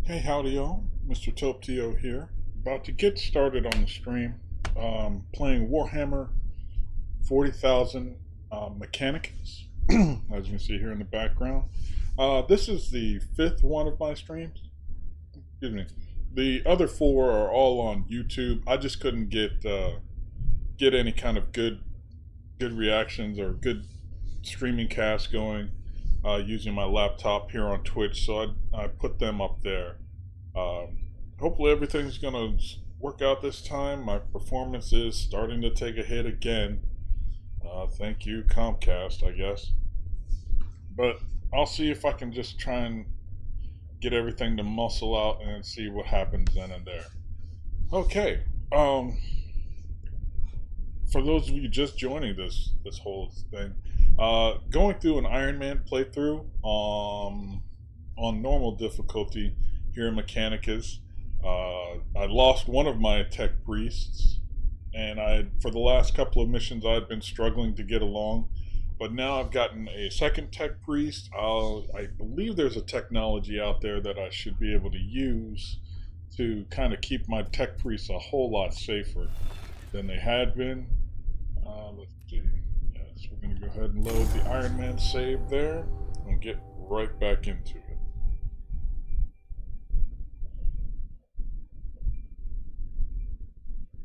Hey, howdy y'all. MrTaupeTO here. About to get started on the stream. Playing Warhammer 40,000 Mechanicus, as you can see here in the background. This is the fifth one of my streams. Excuse me. The other four are all on YouTube. I just couldn't get any kind of good reactions or good streaming cast going using my laptop here on Twitch, so I put them up there. Hopefully everything's gonna work out this time. My performance is starting to take a hit again. Thank you, Comcast, I guess. But I'll see if I can just try and get everything to muscle out and see what happens then and there. Okay. For those of you just joining this whole thing, going through an Iron Man playthrough on normal difficulty here in Mechanicus. I lost one of my tech priests, and for the last couple of missions I'd been struggling to get along, but now I've gotten a second tech priest. I believe there's a technology out there that I should be able to use to kind of keep my tech priests a whole lot safer than they had been. Let's see. Yes, we're going to go ahead and load the Iron Man save there and get right back into it.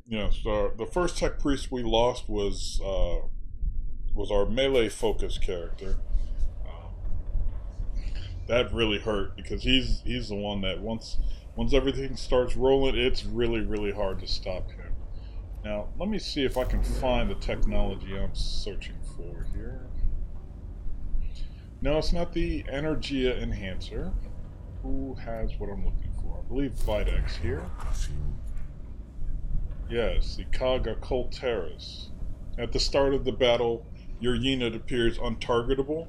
Yeah, so the first tech priest we lost was our melee focus character. That really hurt because he's the one that once everything starts rolling, it's really hard to stop him. Now, let me see if I can find the technology I'm searching for here. No, it's not the Energia Enhancer. Who has what I'm looking for? I believe Videx here. Yes, the Cog Occultaris. At the start of the battle, your unit appears untargetable.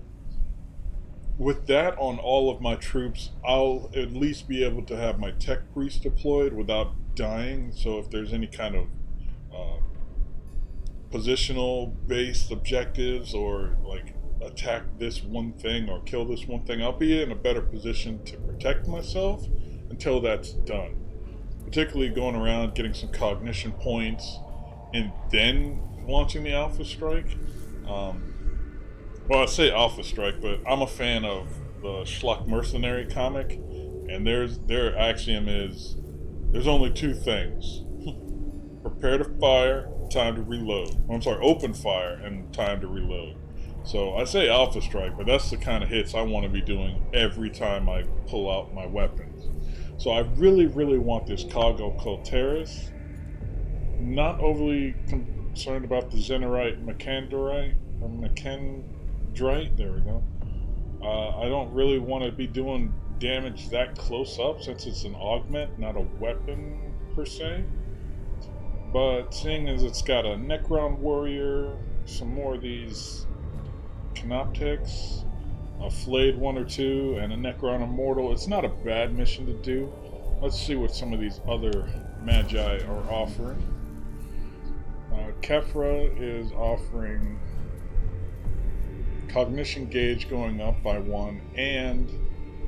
With that on all of my troops, I'll at least be able to have my tech priest deployed without dying, so if there's any kind of positional based objectives or like attack this one thing or kill this one thing, I'll be in a better position to protect myself until that's done. Particularly going around getting some cognition points and then launching the Alpha Strike. Well, I say Alpha Strike, but I'm a fan of the Schlock Mercenary comic, and their axiom is there's only two things: prepare to fire, time to reload. I'm sorry, open fire and time to reload. So I say Alpha Strike, but that's the kind of hits I want to be doing every time I pull out my weapons. So I really want this Cog Occultaris. Not overly concerned about the Zenerite Macandrite, or Macandrite, there we go. I don't really want to be doing damage that close up since it's an augment, not a weapon per se. But seeing as it's got a Necron Warrior, some more of these Canoptics, a Flayed 1 or 2, and a Necron Immortal, it's not a bad mission to do. Let's see what some of these other Magi are offering. Kefra is offering Cognition Gauge going up by 1 and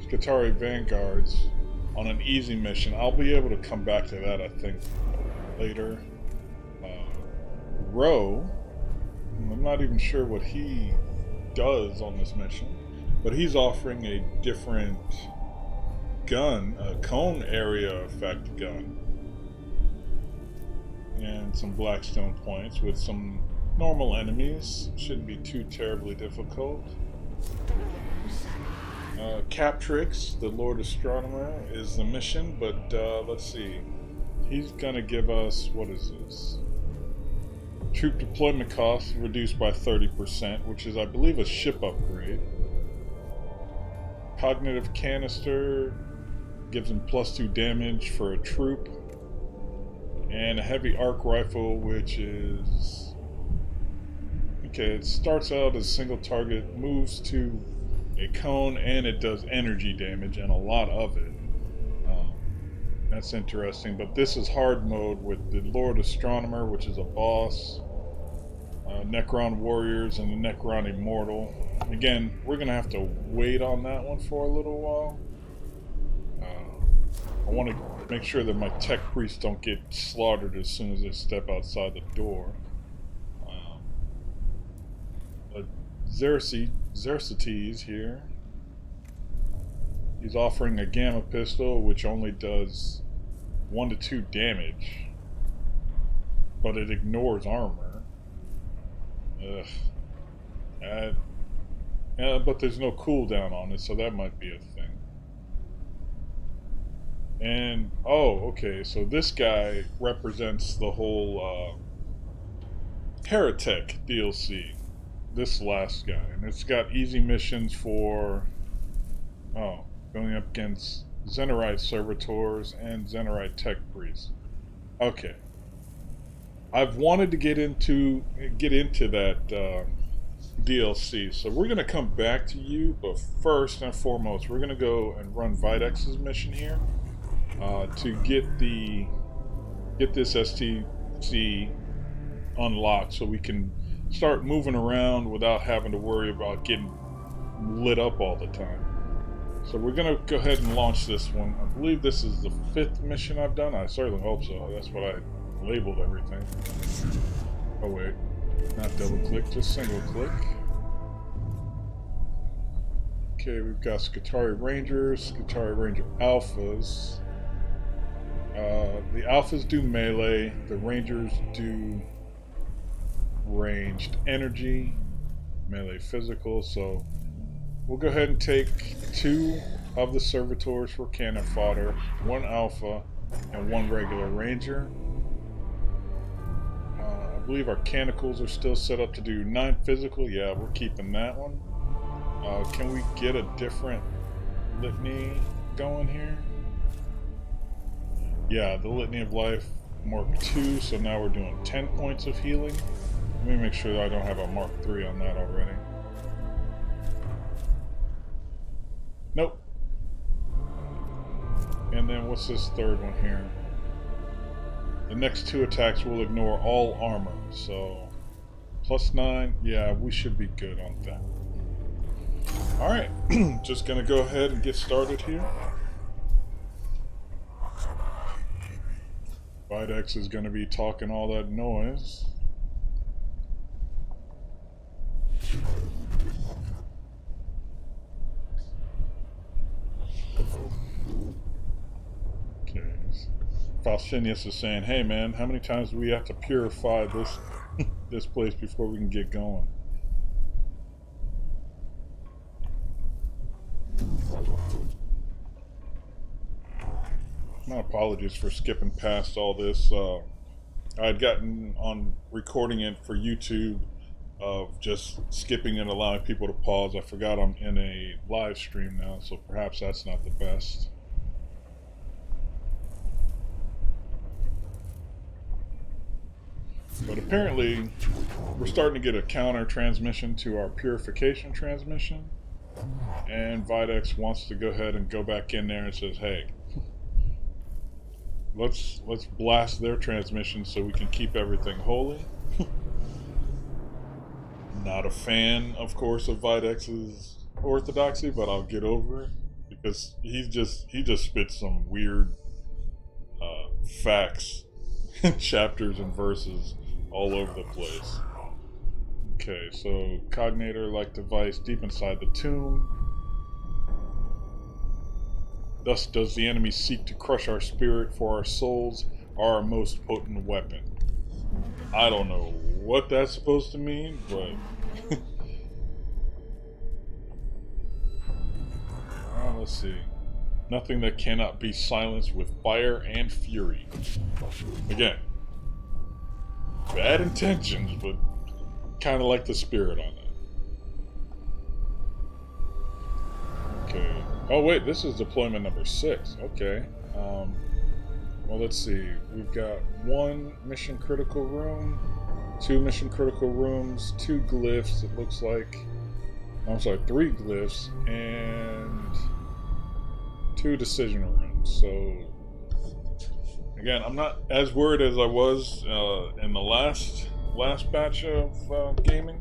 Skitarii Vanguards on an easy mission. I'll be able to come back to that, I think, later. Ro, I'm not even sure what he does on this mission, but he's offering a different gun, a cone area effect gun, and some Blackstone points with some normal enemies. Shouldn't be too terribly difficult. Captrix, the Lord Astronomer, is the mission, but let's see. He's gonna give us, what is this? Troop deployment costs reduced by 30%, which is, I believe, a ship upgrade. Cognitive Canister gives him +2 damage for a troop. And a heavy arc rifle, which is... okay, it starts out as a single target, moves to a cone, and it does energy damage, and a lot of it. That's interesting, but this is hard mode with the Lord Astronomer, which is a boss, Necron Warriors, and the Necron Immortal. Again, we're going to have to wait on that one for a little while. I want to make sure that my tech priests don't get slaughtered as soon as they step outside the door. Xerxes here. He's offering a gamma pistol, which only does 1 to 2 damage, but it ignores armor. Ugh. But there's no cooldown on it, so that might be a thing. And, oh, okay, so this guy represents the whole Heretic DLC. This last guy. And it's got easy missions for, going up against Xenorite Servitors and Xenorite Tech Priests. Okay. I've wanted to get into that DLC, so we're going to come back to you, but first and foremost, we're going to go and run Videx's mission here to get this STC unlocked so we can start moving around without having to worry about getting lit up all the time. So we're going to go ahead and launch this one. I believe this is the 5th mission I've done. I certainly hope so. That's what I labeled everything. Oh wait, not double click, just single click. Okay, we've got Skitarii Rangers, Skitarii Ranger Alphas. The Alphas do melee, the Rangers do ranged energy, melee physical, so we'll go ahead and take 2 of the servitors for cannon fodder, 1 alpha, and 1 regular ranger. I believe our cannicles are still set up to do 9 physical. Yeah, we're keeping that one. Can we get a different litany going here? Yeah, the Litany of Life Mark II, so now we're doing 10 points of healing. Let me make sure that I don't have a Mark III on that already. Nope. And then what's this third one here? The next 2 attacks will ignore all armor, so +9. Yeah, we should be good on that. Alright, just gonna go ahead and get started here. Videx is gonna be talking all that noise. Okay. Faustinius is saying, hey man, how many times do we have to purify this place before we can get going? My apologies for skipping past all this. I'd gotten on recording it for YouTube of just skipping and allowing people to pause. I forgot I'm in a live stream now, so perhaps that's not the best. But apparently, we're starting to get a counter transmission to our purification transmission. And Videx wants to go ahead and go back in there and says, hey, let's blast their transmission so we can keep everything holy. Not a fan, of course, of Videx's orthodoxy, but I'll get over it because he just spits some weird facts, chapters and verses all over the place. Okay, so cognator-like device deep inside the tomb. Thus does the enemy seek to crush our spirit, for our souls are our most potent weapon. I don't know what that's supposed to mean, but let's see. Nothing that cannot be silenced with fire and fury. Again, bad intentions, but kind of like the spirit on that. Okay. Oh wait, this is deployment number 6. Okay. Well, let's see. We've got 1 mission critical room, 2 mission critical rooms, 2 glyphs, it looks like. I'm sorry, 3 glyphs, and 2 decision rooms. So, again, I'm not as worried as I was in the last batch of gaming.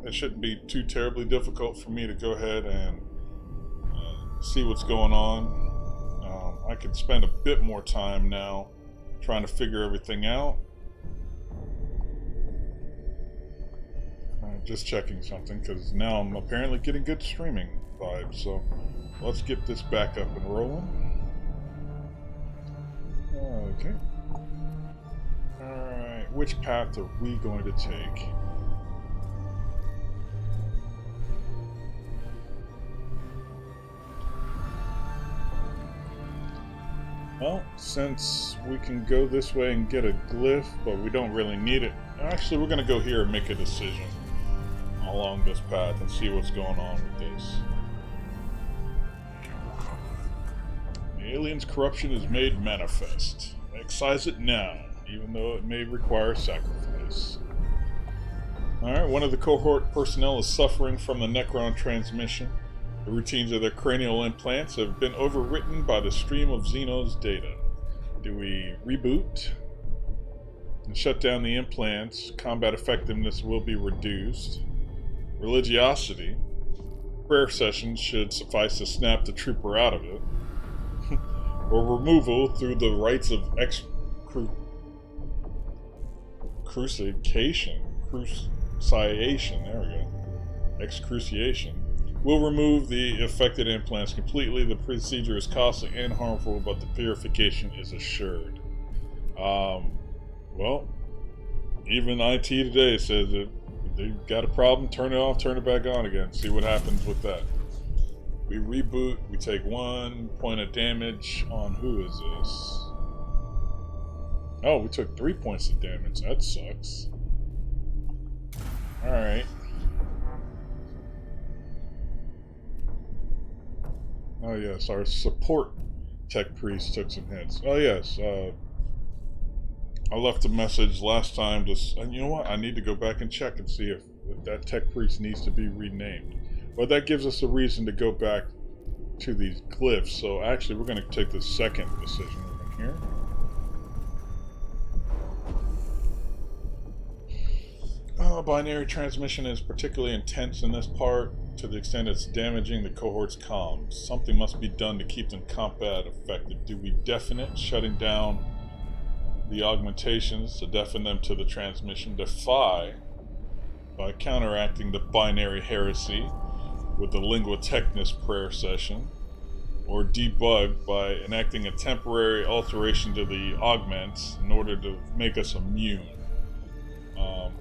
It shouldn't be too terribly difficult for me to go ahead and see what's going on. I could spend a bit more time now trying to figure everything out. Just checking something, because now I'm apparently getting good streaming vibes, so let's get this back up and rolling. Okay. Alright, which path are we going to take? Well, since we can go this way and get a glyph, but we don't really need it. Actually, we're going to go here and make a decision along this path and see what's going on with this. The alien's corruption is made manifest. Excise it now, even though it may require sacrifice. Alright, one of the cohort personnel is suffering from the Necron transmission. The routines of their cranial implants have been overwritten by the stream of Xeno's data. Do we reboot and shut down the implants? Combat effectiveness will be reduced. Religiosity. Prayer sessions should suffice to snap the trooper out of it. Or removal through the rites of crucifixion. There we go. Excruciation. Will remove the affected implants completely. The procedure is costly and harmful, but the purification is assured. Well, even IT today says that they've got a problem, turn it off, turn it back on again. See what happens with that. We reboot, we take 1 point of damage on who is this? Oh, we took 3 points of damage. That sucks. Alright. Oh yes, our support tech priest took some hits. Oh yes, I left a message last time and you know what? I need to go back and check and see if that tech priest needs to be renamed. But that gives us a reason to go back to these glyphs. So actually, we're going to take the second decision over here. Binary transmission is particularly intense in this part, to the extent it's damaging the cohort's comms. Something must be done to keep them combat effective. Do we deafen it, shutting down the augmentations to deafen them to the transmission? Defy by counteracting the binary heresy with the Lingua Technis prayer session, or debug by enacting a temporary alteration to the augments in order to make us immune.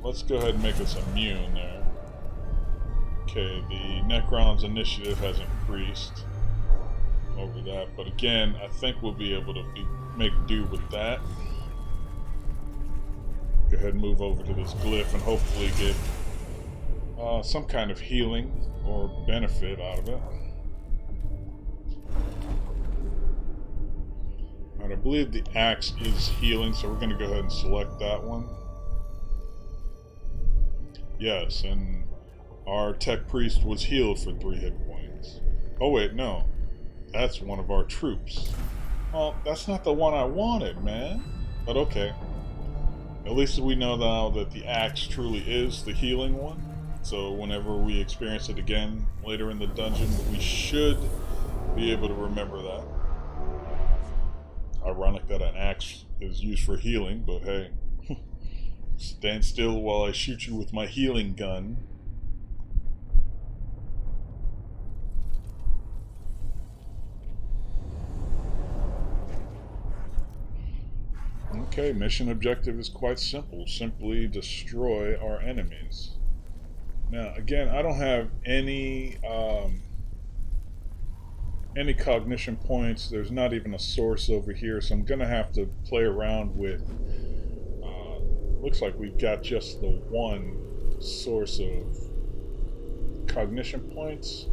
Let's go ahead and make us immune there. Okay, the Necron's initiative has increased over that, but again, I think we'll be able to make do with that. Go ahead and move over to this glyph and hopefully get some kind of healing or benefit out of it. Alright, I believe the axe is healing, so we're going to go ahead and select that one. Yes, and our tech priest was healed for 3 hit points. Oh wait, no. That's one of our troops. Well, that's not the one I wanted, man. But okay. At least we know now that the axe truly is the healing one. So whenever we experience it again later in the dungeon, we should be able to remember that. Ironic that an axe is used for healing, but hey. Stand still while I shoot you with my healing gun. Okay, mission objective is quite simple. Simply destroy our enemies. Now, again, I don't have any cognition points. There's not even a source over here, so I'm gonna have to play around with. Looks like we've got just the one source of cognition points.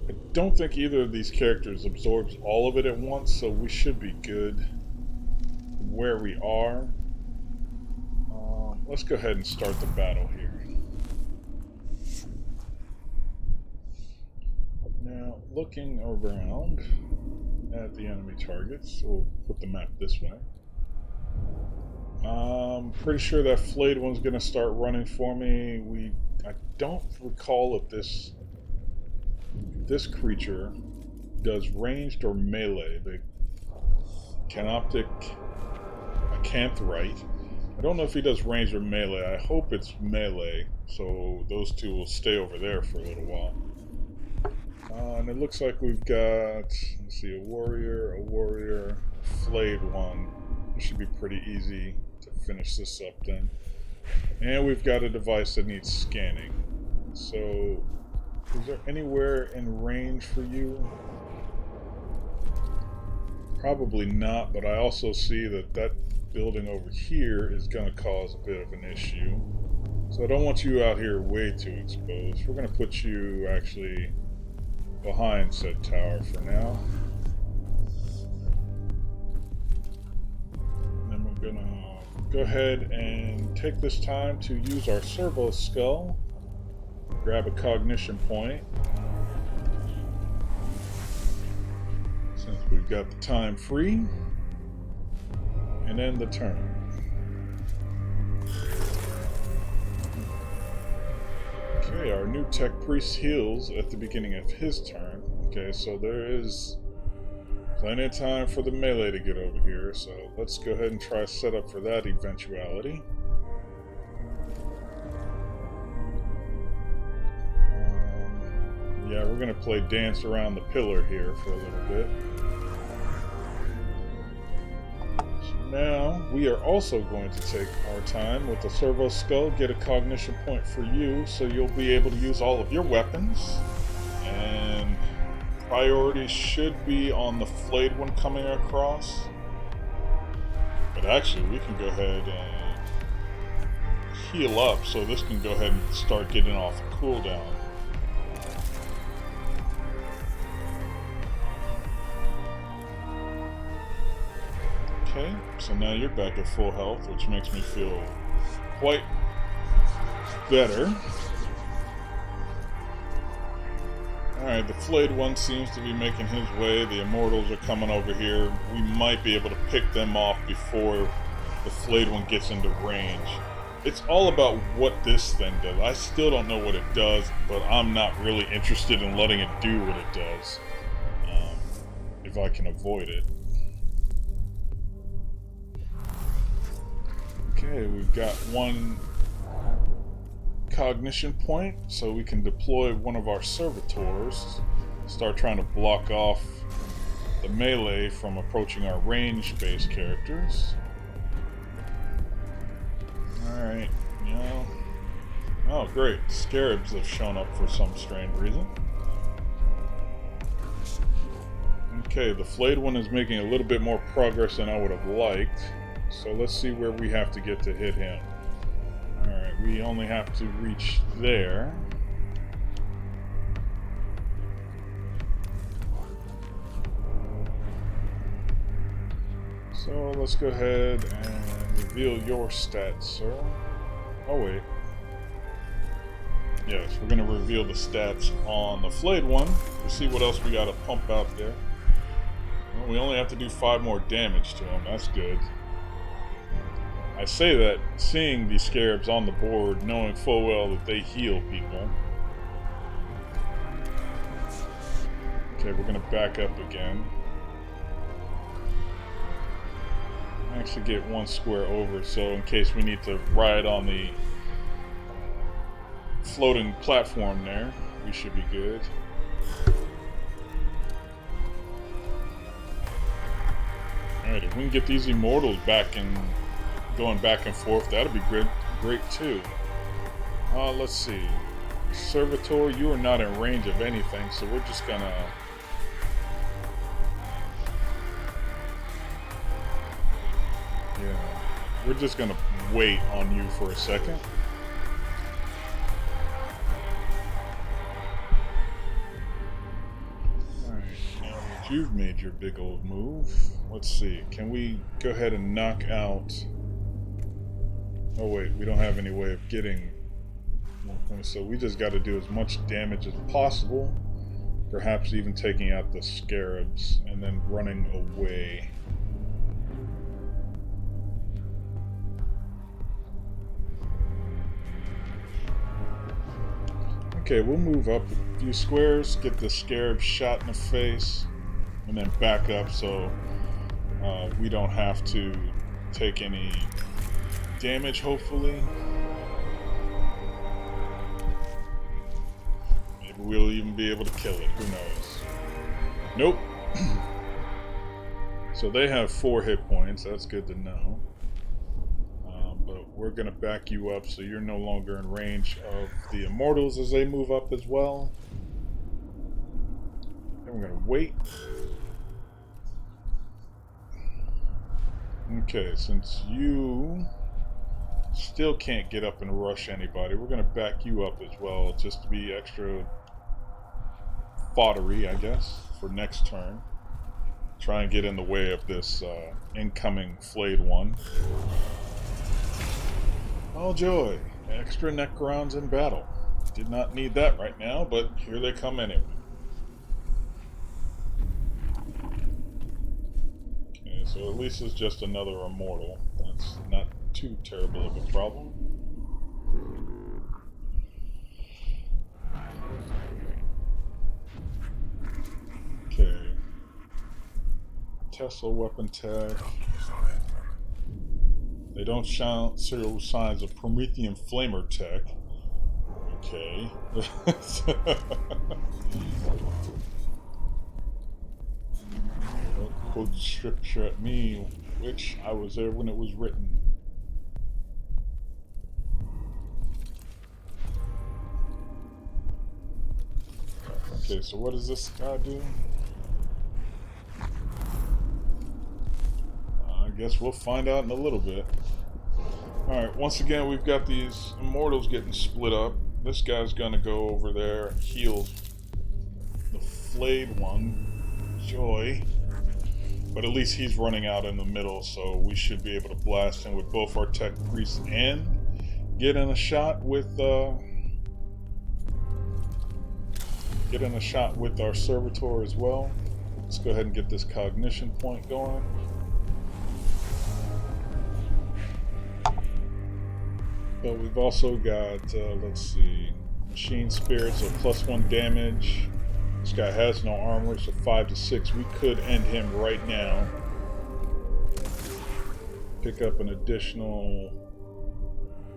I don't think either of these characters absorbs all of it at once, so we should be good where we are. Let's go ahead and start the battle here. Now, looking around at the enemy targets, we'll put the map this way. I'm pretty sure that flayed one's going to start running for me. I don't recall if this creature does ranged or melee. Canoptic Acanthrite. I don't know if he does range or melee. I hope it's melee, so those two will stay over there for a little while. And it looks like we've got, let's see, a warrior, flayed one. It should be pretty easy to finish this up then. And we've got a device that needs scanning. So, is there anywhere in range for you? Probably not, but I also see that that building over here is going to cause a bit of an issue. So I don't want you out here way too exposed. We're going to put you actually behind said tower for now. And then we're going to go ahead and take this time to use our servo skull. Grab a cognition point. Since we've got the time free. And end the turn. Okay, our new tech priest heals at the beginning of his turn. Okay, so there is plenty of time for the melee to get over here, so let's go ahead and try set up for that eventuality. Yeah, we're going to play dance around the pillar here for a little bit. Now, we are also going to take our time with the servo skull, get a cognition point for you, so you'll be able to use all of your weapons. And priority should be on the flayed one coming across. But actually, we can go ahead and heal up, so this can go ahead and start getting off a cooldown. Okay, so now you're back at full health, which makes me feel quite better. Alright, the flayed one seems to be making his way. The immortals are coming over here. We might be able to pick them off before the flayed one gets into range. It's all about what this thing does. I still don't know what it does, but I'm not really interested in letting it do what it does. If I can avoid it. Okay, we've got one cognition point, so we can deploy one of our servitors, start trying to block off the melee from approaching our range-based characters. Alright, oh great, scarabs have shown up for some strange reason. Okay, the flayed one is making a little bit more progress than I would have liked. So let's see where we have to get to hit him. Alright, we only have to reach there. So let's go ahead and reveal your stats, sir. Oh wait. Yes, we're going to reveal the stats on the flayed one to see what else we got to pump out there. Well, we only have to do 5 more damage to him. That's good. I say that seeing these scarabs on the board, knowing full well that they heal people. Okay, we're going to back up again. Actually get one square over, so in case we need to ride on the floating platform there, we should be good. Alright, if we can get these immortals back and going back and forth, that'd be great too. Let's see. Servitor, you are not in range of anything, so we're just gonna... Yeah, we're just gonna wait on you for a second. Alright, now that you've made your big old move, let's see. Can we go ahead and knock out... Oh wait, we don't have any way of getting more points, so we just got to do as much damage as possible, perhaps even taking out the scarabs and then running away. Okay, we'll move up a few squares, get the scarab shot in the face, and then back up so We don't have to take any damage, hopefully. Maybe we'll even be able to kill it, who knows. Nope. So they have 4 hit points, that's good to know. But we're going to back you up so you're no longer in range of the immortals as they move up as well. And we're going to wait. Okay, since you still can't get up and rush anybody, we're going to back you up as well, just to be extra foddery, I guess, for next turn. Try and get in the way of this incoming flayed one. Oh joy, extra Necrons in battle. Did not need that right now, but here they come anyway. Okay, so at least it's just another immortal. That's not too terrible of a problem. Okay. Tesla weapon tech. They don't show signs of Promethean flamer tech. Okay. Don't quote the scripture at me, which I was there when it was written. Okay, so what does this guy do? I guess we'll find out in a little bit. Alright, once again, we've got these immortals getting split up. This guy's gonna go over there and heal the flayed one. Joy. But at least he's running out in the middle, so we should be able to blast him with both our tech priests and get in a shot with our servitor as well. Let's go ahead and get this cognition point going. But we've also got, let's see, machine spirit, so +1 damage. This guy has no armor, so 5 to 6. We could end him right now. Pick up an additional...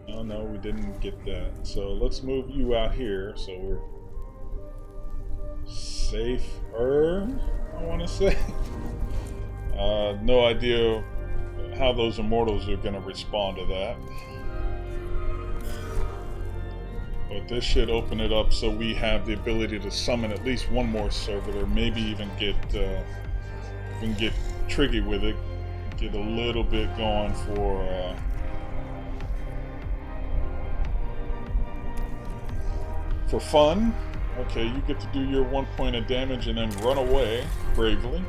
Oh no, we didn't get that. So let's move you out here, so we're safer, I want to say. No idea how those immortals are going to respond to that. But this should open it up so we have the ability to summon at least one more servitor, maybe even get tricky with it, get a little bit going for fun. Okay, you get to do your 1 point of damage and then run away bravely.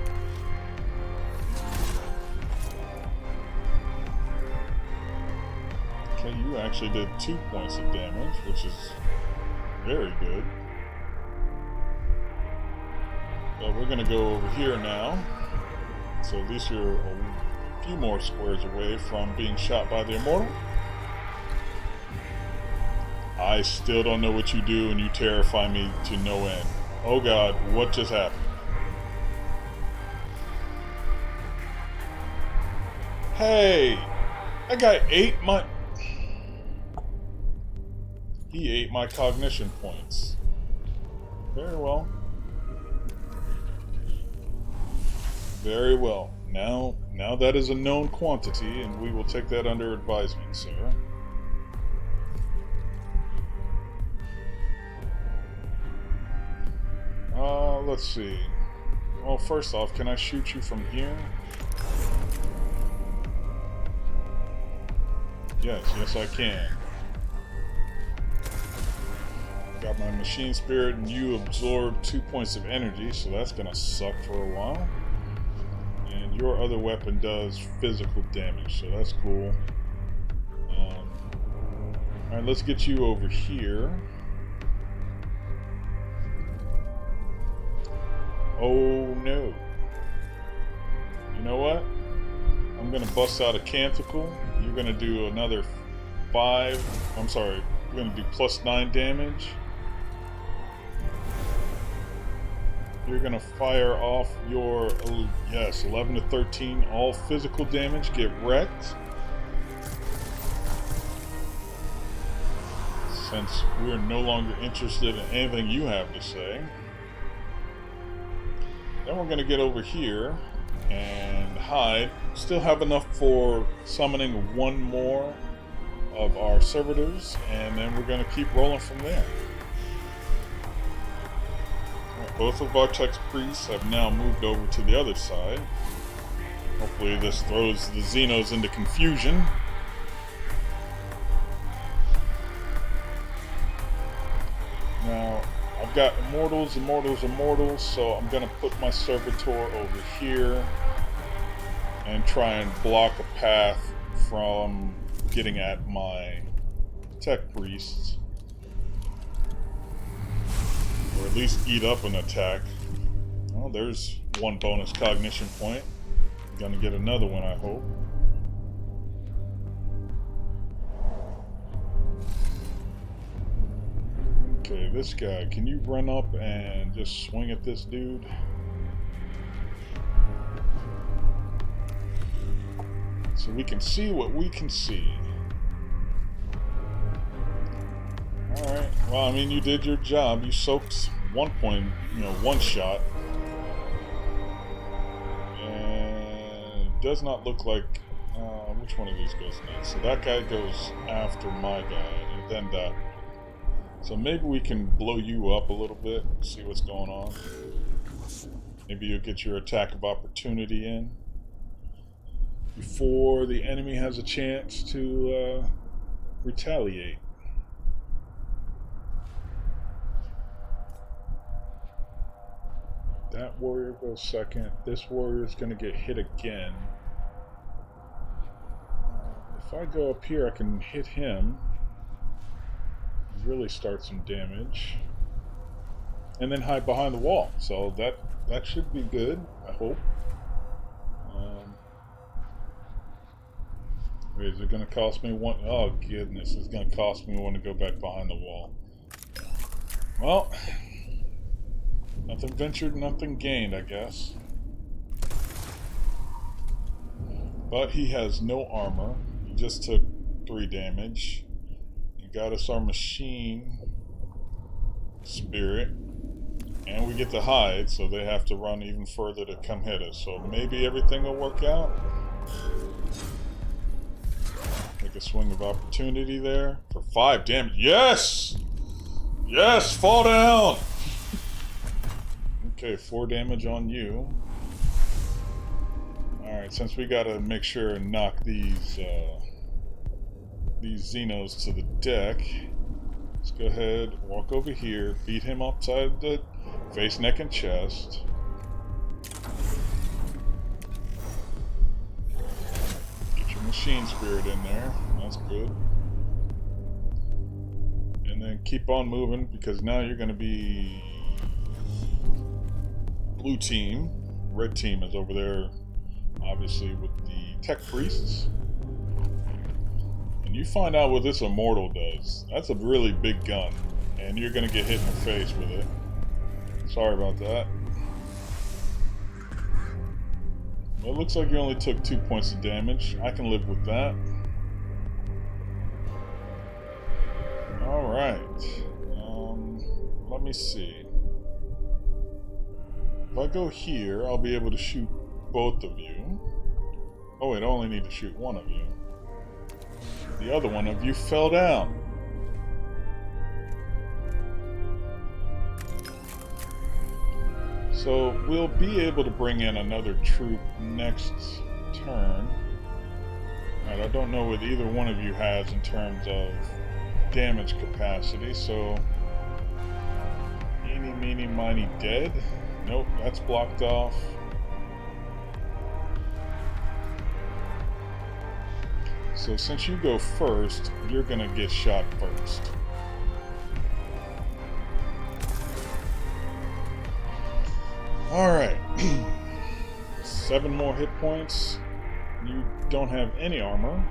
Okay, you actually did 2 points of damage, which is very good. But we're going to go over here now. So at least you're a few more squares away from being shot by the immortal. I still don't know what you do and you terrify me to no end. Oh god, what just happened? Hey! That guy ate my... He ate my cognition points. Very well. Very well. Now that is a known quantity, and we will take that under advisement, sir. Let's see. Well, first off, can I shoot you from here? Yes, I can. Got my machine spirit, and you absorb 2 points of energy, so that's gonna suck for a while. And your other weapon does physical damage, so that's cool. Alright, let's get you over here. Oh no. You know what? I'm gonna bust out a canticle. You're gonna do another 5. I'm sorry, you're gonna do +9 damage. you're gonna fire off your, yes, 11 to 13, all physical damage, get wrecked. Since we're no longer interested in anything you have to say. Then we're gonna get over here and hide. Still have enough for summoning one more of our servitors, and then we're gonna keep rolling from there. Both of our tech priests have now moved over to the other side. Hopefully this throws the Xenos into confusion. Now, I've got immortals, so I'm going to put my servitor over here and try and block a path from getting at my tech priests. Or at least eat up an attack. Well, there's one bonus cognition point. Gonna get another one, I hope. Okay, this guy, can you run up and just swing at this dude? So we can see what we can see. Alright, well, I mean, you did your job. You soaked one shot. And it does not look like... which one of these goes next? So that guy goes after my guy, and then that. So maybe we can blow you up a little bit, see what's going on. Maybe you'll get your attack of opportunity in before the enemy has a chance to retaliate. That warrior goes second. This warrior is going to get hit again. If I go up here, I can hit him. Really start some damage. And then hide behind the wall. So that should be good, I hope. Wait, is it going to cost me one? Oh, goodness. It's going to cost me one to go back behind the wall. Well... nothing ventured, nothing gained, I guess. But he has no armor. He just took 3 damage. He got us our machine spirit. And we get to hide, so they have to run even further to come hit us. So maybe everything will work out. Make a swing of opportunity there. For 5 damage. Yes! Yes! Fall down! Okay, 4 damage on you. Alright, since we gotta make sure and knock these Xenos to the deck, let's go ahead, walk over here, beat him upside the face, neck, and chest. Get your machine spirit in there. That's good. And then keep on moving, because now you're gonna be blue team. Red team is over there, obviously, with the tech priests. And you find out what this immortal does. That's a really big gun, and you're gonna get hit in the face with it. Sorry about that. Well, it looks like you only took 2 points of damage. I can live with that. Alright. Let me see. If I go here, I'll be able to shoot both of you. Oh wait, I only need to shoot one of you. The other one of you fell down. So we'll be able to bring in another troop next turn. Alright, I don't know what either one of you has in terms of damage capacity, so... eeny, meeny, miny, dead. Nope, that's blocked off. So since you go first, you're gonna get shot first. Alright. 7 more hit points. You don't have any armor.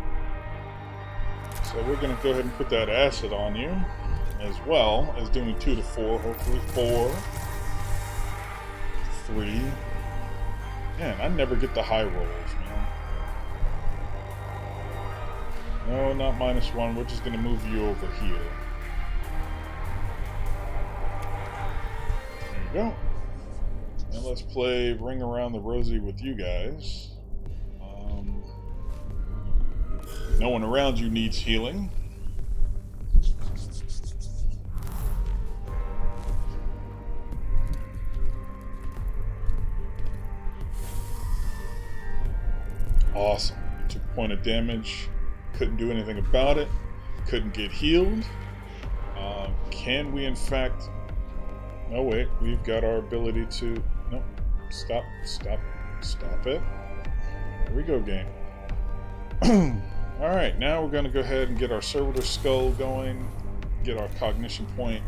So we're gonna go ahead and put that acid on you, as well as doing 2 to 4, hopefully 4. 3. Man, I never get the high rolls, man. No, not -1. We're just going to move you over here. There you go. Now let's play Ring Around the Rosie with you guys. No one around you needs healing. Awesome. You took a point of damage. Couldn't do anything about it. Couldn't get healed. Can we in fact... No, wait. We've got our ability to... No. Stop it. There we go, game. Alright, now we're going to go ahead and get our Servitor Skull going. Get our Cognition point.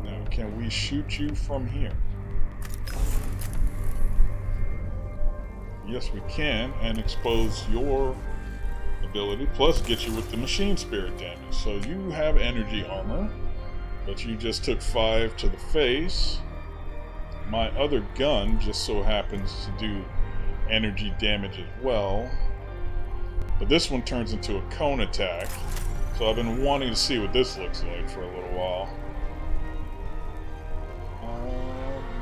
Now, can we shoot you from here? Yes, we can, and expose your ability, plus get you with the Machine Spirit damage. So you have energy armor, but you just took 5 to the face. My other gun just so happens to do energy damage as well, but this one turns into a cone attack, so I've been wanting to see what this looks like for a little while.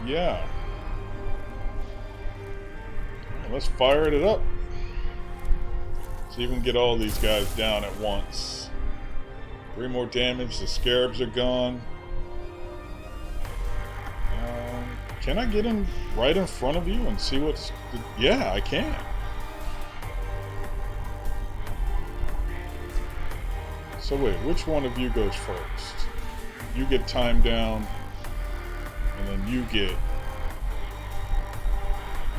Yeah. Let's fire it up. See if we can get all these guys down at once. 3 more damage, the scarabs are gone. Can I get in right in front of you and see what's... Yeah, I can. So wait, which one of you goes first? You get time down, and then you get...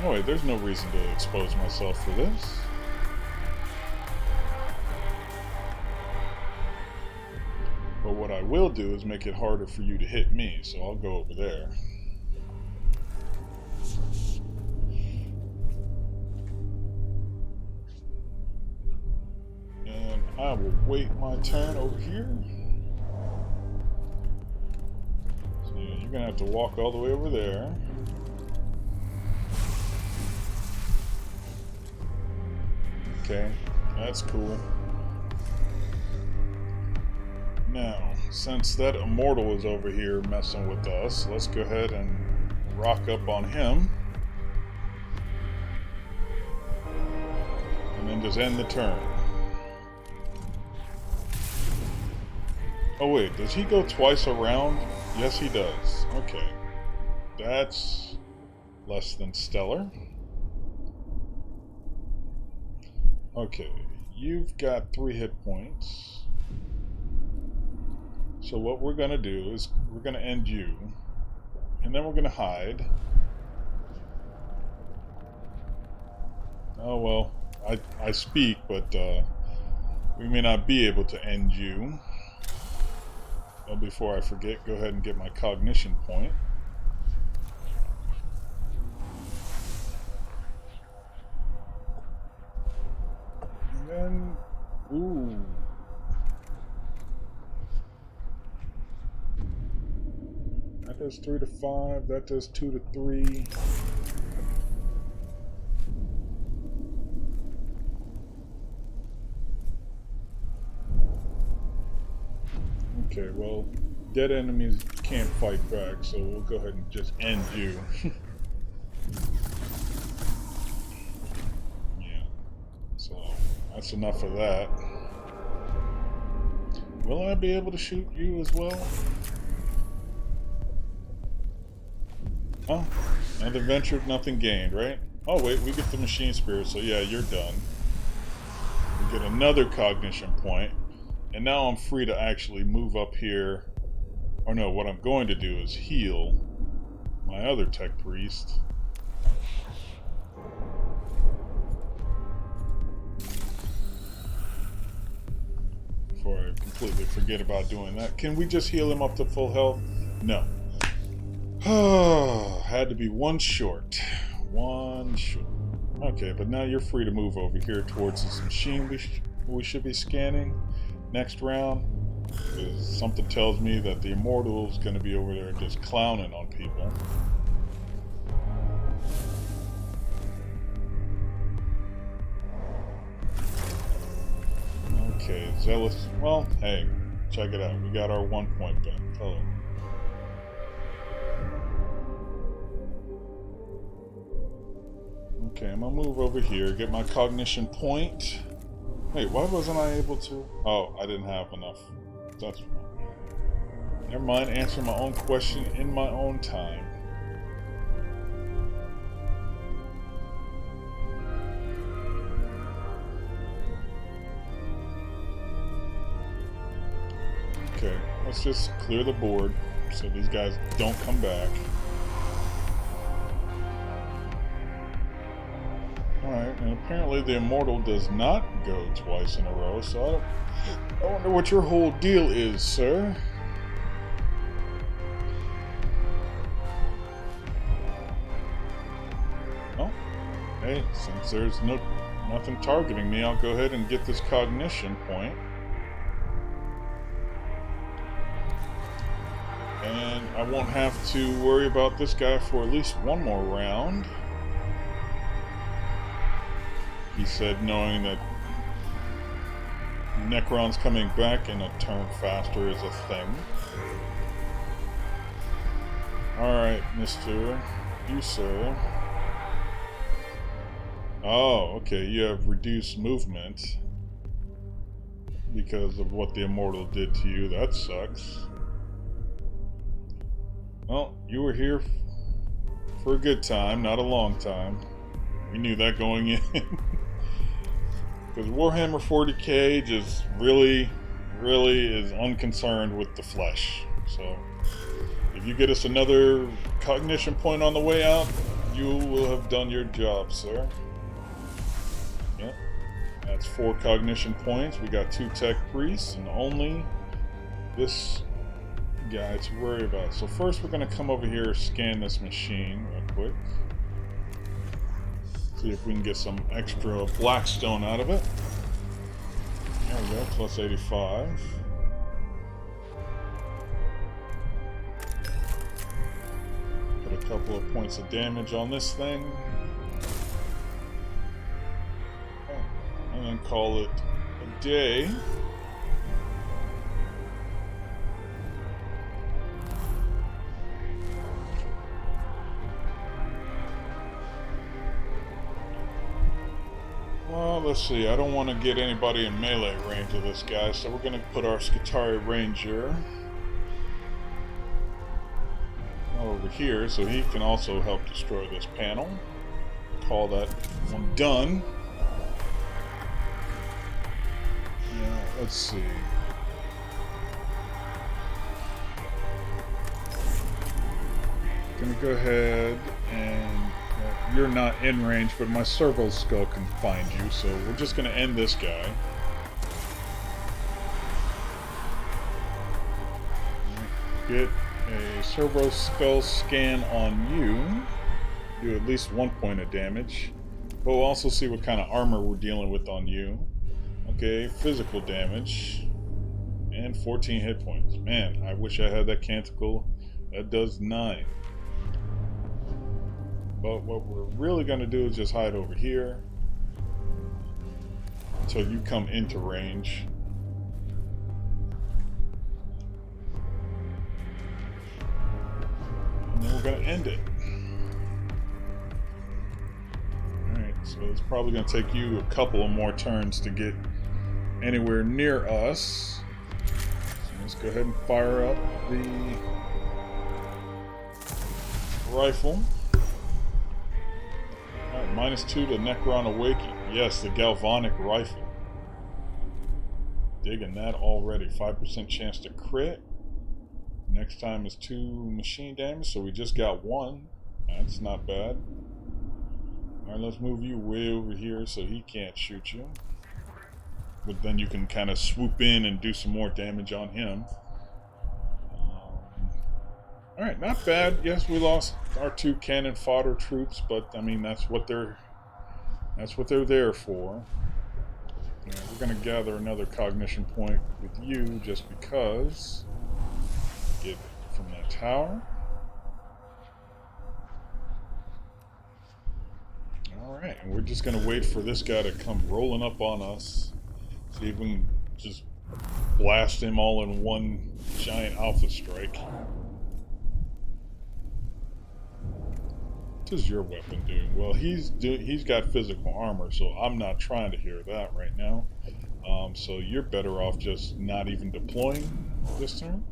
Oh wait, there's no reason to expose myself for this. But what I will do is make it harder for you to hit me, so I'll go over there. And I will wait my turn over here. So yeah, you're gonna have to walk all the way over there. Okay, that's cool. Now, since that Immortal is over here messing with us, let's go ahead and rock up on him. And then just end the turn. Oh wait, does he go twice around? Yes, he does. Okay. That's less than stellar. Okay, you've got 3 hit points. So what we're going to do is we're going to end you, and then we're going to hide. Oh well, I speak, but we may not be able to end you. Well, before I forget, go ahead and get my cognition point. And then, ooh. That does 3 to 5, that does 2 to 3. Okay, well, dead enemies can't fight back, so we'll go ahead and just end you. Yeah, so that's enough of that. Will I be able to shoot you as well? Oh, nothing ventured, nothing gained, right? Oh wait, we get the Machine Spirit, so yeah, you're done. We get another cognition point. And now I'm free to actually move up here. Or no, what I'm going to do is heal my other Tech Priest. Before I completely forget about doing that. Can we just heal him up to full health? No. Oh, had to be one short. One short. Okay, but now you're free to move over here towards this machine we should be scanning. Next round, Because something tells me that the Immortal is going to be over there just clowning on people. Okay, Zealous. Well, hey, check it out. We got our 1 point back. Hello. Okay, I'm gonna move over here, get my cognition point. Wait, why wasn't I able to? Oh, I didn't have enough. That's fine. Never mind, answer my own question in my own time. Okay, let's just clear the board so these guys don't come back. Alright, and apparently the Immortal does not go twice in a row, so I wonder what your whole deal is, sir. Oh, hey, since there's nothing targeting me, I'll go ahead and get this cognition point. And I won't have to worry about this guy for at least one more round. He said, knowing that Necron's coming back in a turn faster is a thing. Alright, Mr. You, sir. Oh, okay, you have reduced movement because of what the Immortal did to you. That sucks. Well, you were here for a good time, not a long time. We knew that going in. Because Warhammer 40k just really is unconcerned with the flesh. So, if you get us another cognition point on the way out, you will have done your job, sir. Yep. That's 4 cognition points. We got 2 tech priests and only this guy to worry about. So first we're going to come over here, scan this machine real quick. See if we can get some extra blackstone out of it. There we go, plus 85. Put a couple of points of damage on this thing. And then call it a day. Well, let's see. I don't want to get anybody in melee range of this guy, so we're going to put our Skitarii Ranger over here so he can also help destroy this panel. Call that one done. Yeah, let's see. Gonna go ahead and you're not in range, but my servo skull can find you, so we're just gonna end this guy. Get a servo skull scan on you. Do at least 1 point of damage. But we'll also see what kind of armor we're dealing with on you. Okay, physical damage. And 14 hit points. Man, I wish I had that canticle. That does 9. But what we're really going to do is just hide over here until you come into range. And then we're going to end it. Alright, so it's probably going to take you a couple of more turns to get anywhere near us. So let's go ahead and fire up the rifle. Alright, -2 to Necron Awakening. Yes, the Galvanic Rifle. Digging that already. 5% chance to crit. Next time is 2 machine damage, so we just got 1. That's not bad. Alright, let's move you way over here so he can't shoot you. But then you can kind of swoop in and do some more damage on him. Alright, not bad. Yes, we lost our 2 cannon fodder troops, but I mean that's what they're there for. Yeah, we're going to gather another cognition point with you just because. Get from that tower. Alright, and we're just going to wait for this guy to come rolling up on us. See if we can just blast him all in one giant alpha strike. What does your weapon do? Well, he's got physical armor, so I'm not trying to hear that right now. So you're better off just not even deploying this turn.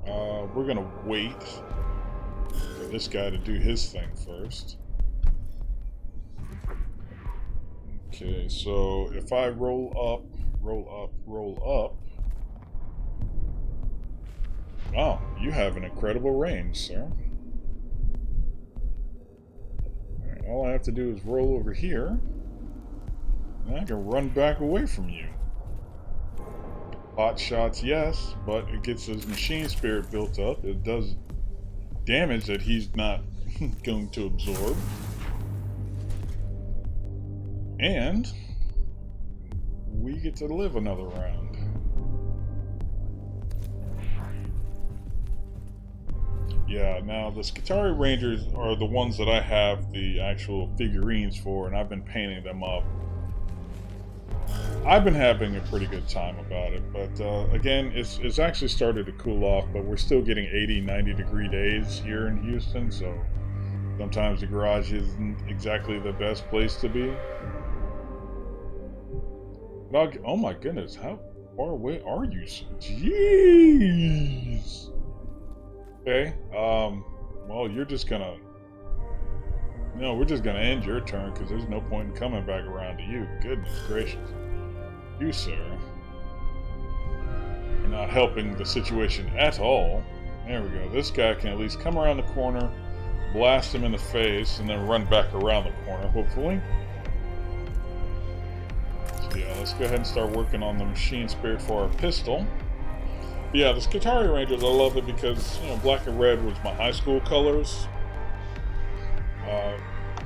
We're gonna wait for this guy to do his thing first. Okay, so if I roll up, roll up, roll up. Wow, you have an incredible range, sir. Alright, all I have to do is roll over here, and I can run back away from you. Hot shots, yes, but it gets his machine spirit built up. It does damage that he's not going to absorb. And we get to live another round. Yeah, now the Skitarii Rangers are the ones that I have the actual figurines for, and I've been painting them up. I've been having a pretty good time about it, but again, it's actually started to cool off, but we're still getting 80, 90 degree days here in Houston, so sometimes the garage isn't exactly the best place to be. But oh my goodness, how far away are you? Jeez! Okay, well, you're just gonna... No, we're just gonna end your turn, because there's no point in coming back around to you. Goodness gracious. You, sir, are not helping the situation at all. There we go. This guy can at least come around the corner, blast him in the face, and then run back around the corner, hopefully. So yeah, let's go ahead and start working on the machine spirit for our pistol. But yeah, the Skitarii Rangers, I love it because, you know, black and red was my high school colors.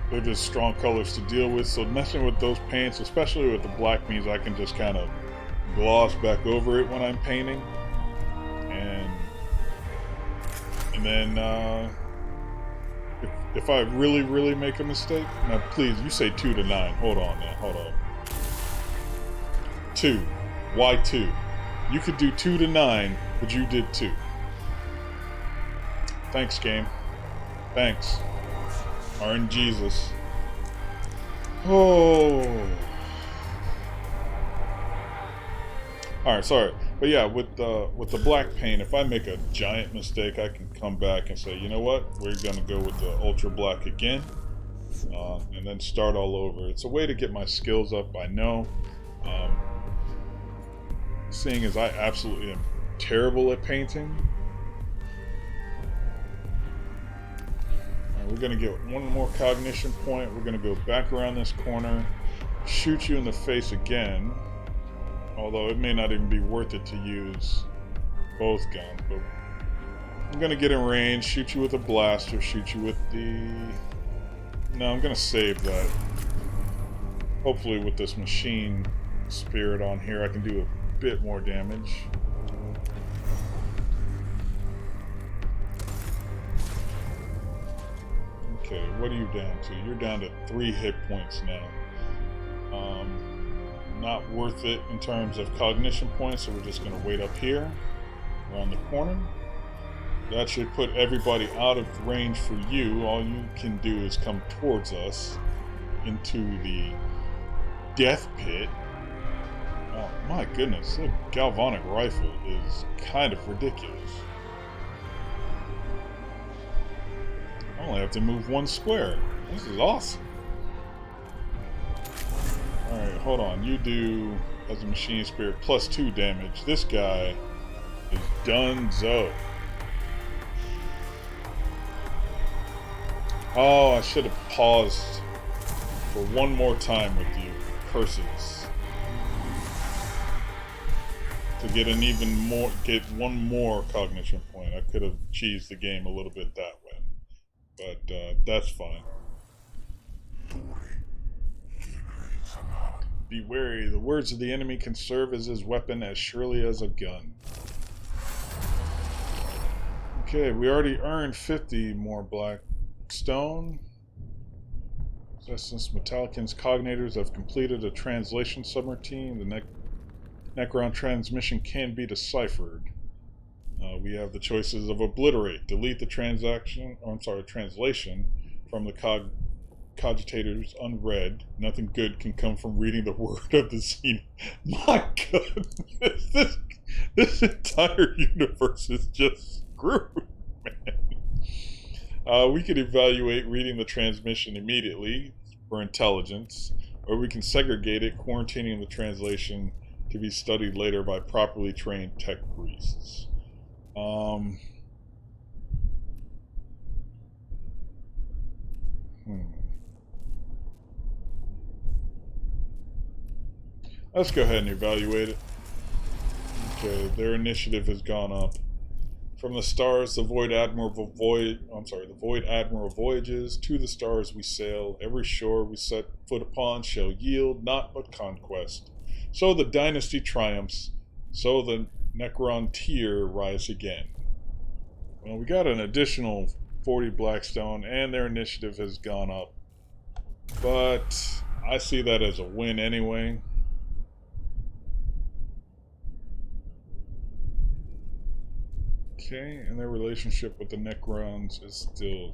They're just strong colors to deal with, so messing with those paints, especially with the black, means I can just kind of gloss back over it when I'm painting. And then if I really make a mistake, now please, you say 2 to 9. Hold on now, hold on. 2. Why 2? You could do 2 to 9, but you did 2. Thanks, game. Thanks. RNGesus. Oh. Alright, sorry. But yeah, with the black paint, if I make a giant mistake, I can come back and say, you know what? We're gonna go with the ultra black again. And then start all over. It's a way to get my skills up, I know. Seeing as I absolutely am terrible at painting. We're going to get one more cognition point. We're going to go back around this corner, shoot you in the face again. Although it may not even be worth it to use both guns. But I'm going to get in range, shoot you with a blaster, shoot you with the... No, I'm going to save that. Hopefully with this machine spirit on here, I can do a bit more damage. Okay, what are you down to? You're down to 3 hit points now. Not worth it in terms of cognition points, so we're just going to wait up here, around the corner. That should put everybody out of range for you. All you can do is come towards us into the death pit. Oh my goodness, the galvanic rifle is kind of ridiculous. I only have to move 1 square. This is awesome. Alright, hold on. You do, as a machine spirit, +2 damage. This guy is donezo. Oh, I should have paused for one more time with you. Curses. To get an even more, get one more cognition point. I could have cheesed the game a little bit that way. But that's fine. Be wary, the words of the enemy can serve as his weapon as surely as a gun. Okay, we already earned 50 more black stone. Since Metallicans cognators have completed a translation subroutine, the Necron transmission can be deciphered. We have the choices of obliterate, delete the translation from the cogitators unread. Nothing good can come from reading the word of the scene. My goodness, this entire universe is just screwed, man. We could evaluate reading the transmission immediately for intelligence, or we can segregate it, quarantining the translation to be studied later by properly trained tech priests. Let's go ahead and evaluate it. Okay, their initiative has gone up. From the stars, the Void Admiral voyages. To the stars we sail. Every shore we set foot upon shall yield naught but conquest. So the dynasty triumphs. So the Necron tier rise again. Well, we got an additional 40 Blackstone, and their initiative has gone up. But I see that as a win anyway. Okay, and their relationship with the Necrons is still...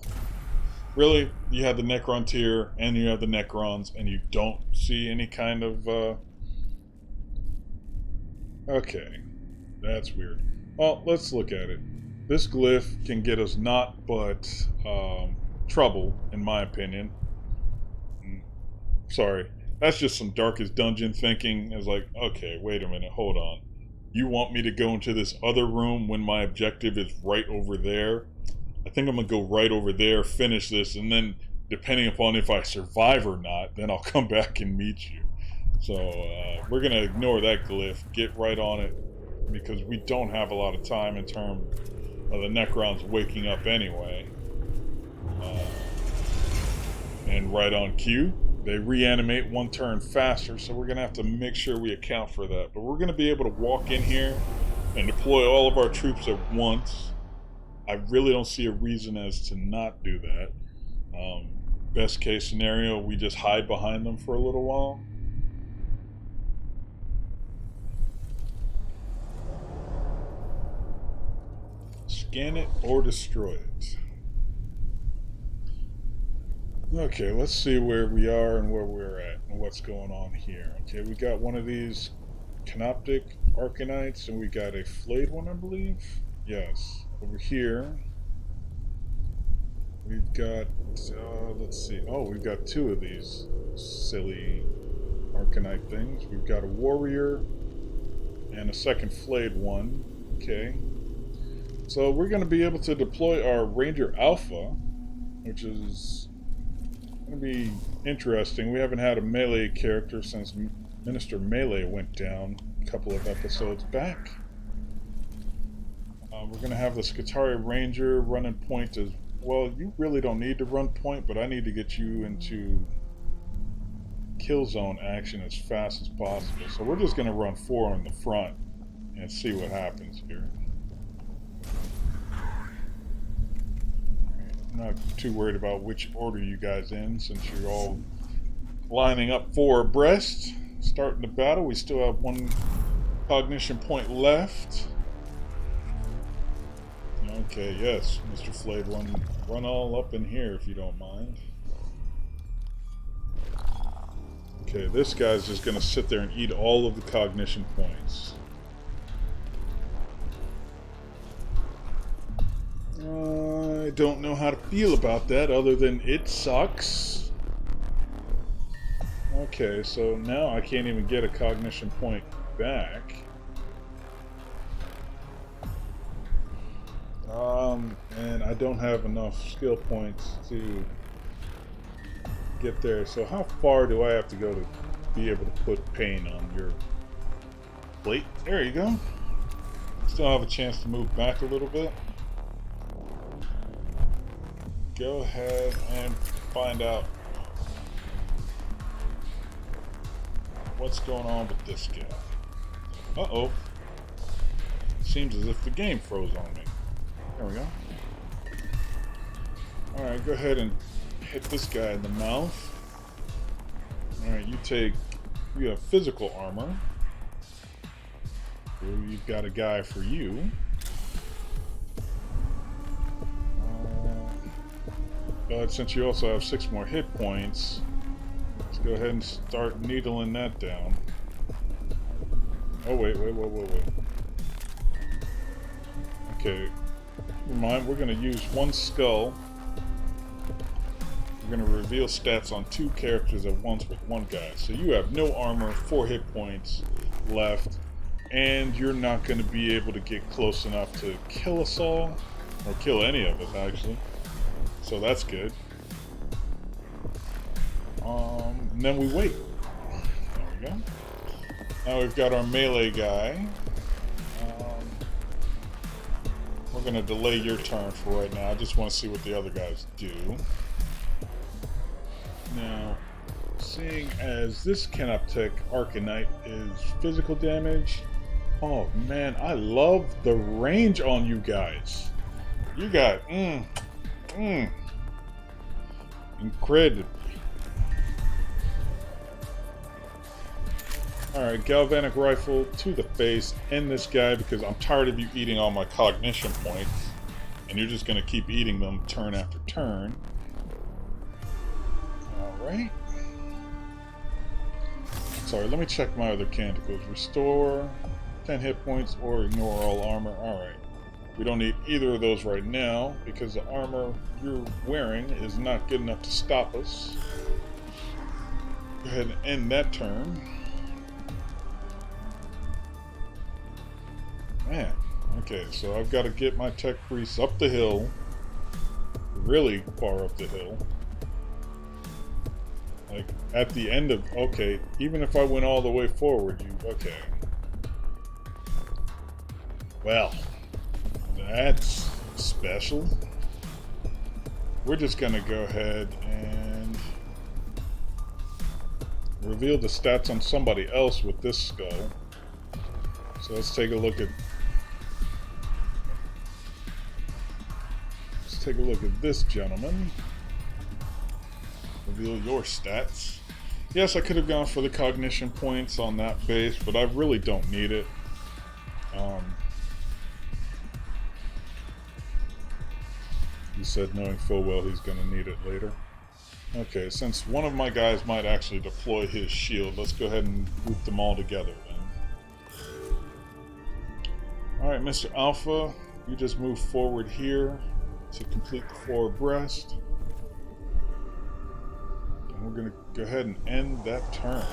Really? You have the Necron tier, and you have the Necrons, and you don't see any kind of... Okay, that's weird. Well, let's look at it. This glyph can get us naught but trouble, in my opinion. Sorry, that's just some Darkest Dungeon thinking. It's like, okay, wait a minute, hold on. You want me to go into this other room when my objective is right over there? I think I'm going to go right over there, finish this, and then, depending upon if I survive or not, then I'll come back and meet you. So, we're going to ignore that glyph, get right on it, because we don't have a lot of time in terms of the Necrons waking up anyway. And right on cue. They reanimate one turn faster, so we're going to have to make sure we account for that. But we're going to be able to walk in here and deploy all of our troops at once. I really don't see a reason as to not do that. Best case scenario, we just hide behind them for a little while. Scan it or destroy it. Okay, let's see where we are and where we're at and what's going on here. Okay, we got one of these Canoptic Arcanites, and we got a flayed one, I believe. Yes, over here we've got, let's see, oh, we've got two of these silly Arcanite things. We've got a warrior and a second flayed one. Okay, so we're going to be able to deploy our Ranger Alpha, which is going to be interesting. We haven't had a melee character since Minister Melee went down a couple of episodes back. We're going to have the Skitarii Ranger running point as well. You really don't need to run point, but I need to get you into kill zone action as fast as possible. So we're just going to run 4 on the front and see what happens here. I'm not too worried about which order you guys in, since you're all lining up 4 abreast. Starting the battle, we still have 1 cognition point left. Okay, yes, Mr. Flayed One, run all up in here if you don't mind. Okay, this guy's just going to sit there and eat all of the cognition points. I don't know how to feel about that other than it sucks. Okay, so now I can't even get a cognition point back. And I don't have enough skill points to get there. So how far do I have to go to be able to put pain on your plate? There you go. Still have a chance to move back a little bit. Go ahead and find out. what's going on with this guy? Uh-oh. Seems as if the game froze on me. There we go. Alright, go ahead and hit this guy in the mouth. Alright, you have physical armor. You've got a guy for you. But since you also have 6 more hit points, let's go ahead and start needling that down. Oh, wait. Okay, never mind, we're going to use one skull. We're going to reveal stats on 2 characters at once with one guy. So you have no armor, 4 hit points left, and you're not going to be able to get close enough to kill us all, or kill any of us actually. So that's good. And then we wait. There we go. Now we've got our melee guy. We're going to delay your turn for right now. I just want to see what the other guys do. Now, seeing as this Canoptech Arcanite is physical damage, oh man, I love the range on you guys. You got, incredible. Alright, galvanic rifle to the face. End this guy because I'm tired of you eating all my cognition points. And you're just going to keep eating them turn after turn. Alright. Sorry, let me check my other canticles. Restore 10 hit points or ignore all armor. Alright. We don't need either of those right now because the armor you're wearing is not good enough to stop us. Go ahead and end that turn. Man, okay, so I've got to get my tech priest up the hill, really far up the hill. Like, at the end of, okay, even if I went all the way forward, okay. Well, that's special. We're just going to go ahead and reveal the stats on somebody else with this skull. So let's take a look at this gentleman. Reveal your stats. Yes, I could have gone for the cognition points on that base, but I really don't need it. He said knowing full well he's going to need it later. Okay, since one of my guys might actually deploy his shield, let's go ahead and group them all together then. Alright, Mr. Alpha, you just move forward here to complete the 4 abreast. And we're going to go ahead and end that turn.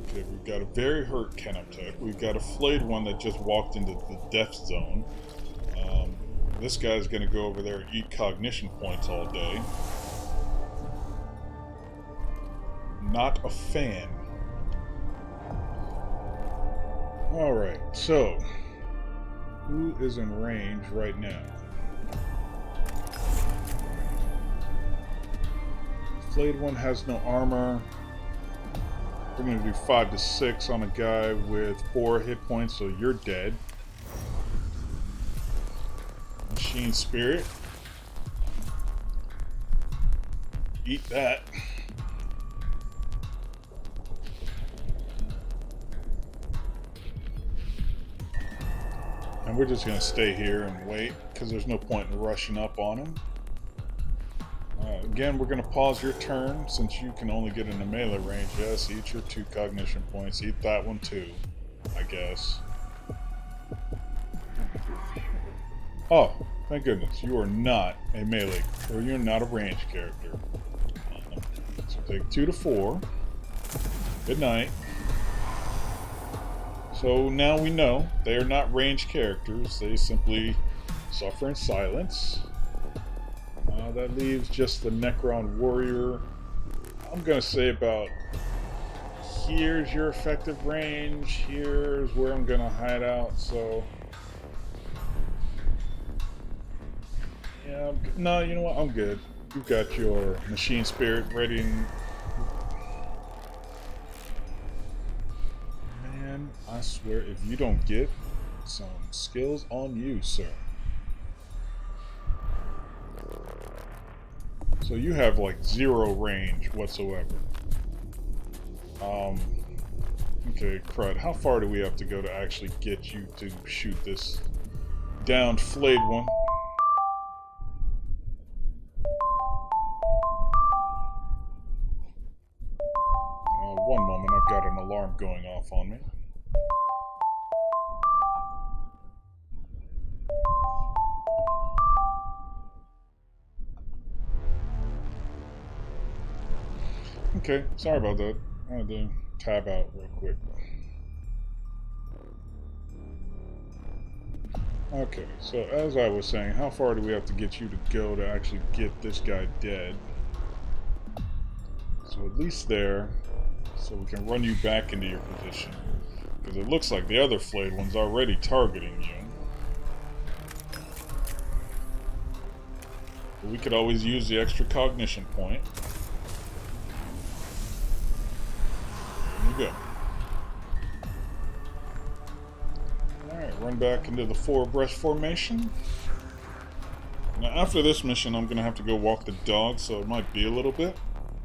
Okay, we've got a very hurt Canoptech. We've got a flayed one that just walked into the death zone. This guy's going to go over there and eat cognition points all day. Not a fan. Alright, so who is in range right now? Flayed one has no armor. We're going to do 5 to 6 on a guy with 4 hit points, so you're dead. Machine Spirit. Eat that. And we're just going to stay here and wait, because there's no point in rushing up on him. Again, we're going to pause your turn, since you can only get into melee range. Yes, eat your 2 cognition points. Eat that one too, I guess. Oh, thank goodness. You are not a melee, or you're not a range character. So take 2 to 4. Good night. So now we know they are not ranged characters. They simply suffer in silence. That leaves just the Necron Warrior. I'm going to say about here's your effective range. Here's where I'm going to hide out. So, yeah, no, you know what? I'm good. You've got your Machine Spirit ready I swear, if you don't get some skills on you, sir. So you have like 0 range whatsoever. Okay, crud. How far do we have to go to actually get you to shoot this downed flayed one? One moment, I've got an alarm going off on me. Okay, sorry about that. I had to tab out real quick. Okay, so as I was saying, how far do we have to get you to go to actually get this guy dead? So at least there, so we can run you back into your position. Because it looks like the other flayed one's already targeting you. But we could always use the extra cognition point. There you go. Alright, run back into the 4 abreast formation. Now after this mission I'm going to have to go walk the dog, so it might be a little bit.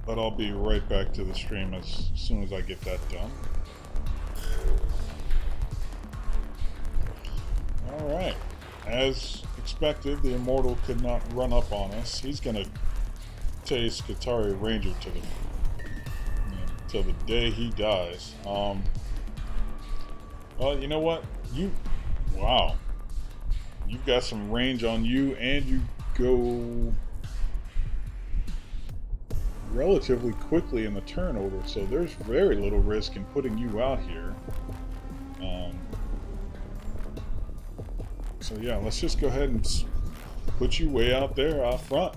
But I'll be right back to the stream as soon as I get that done. Alright. As expected, the Immortal could not run up on us. He's going to tase Skitarii Ranger till the day he dies. Well, you know what? Wow. You've got some range on you, and you go relatively quickly in the turn order, so there's very little risk in putting you out here. So yeah, let's just go ahead and put you way out there out front.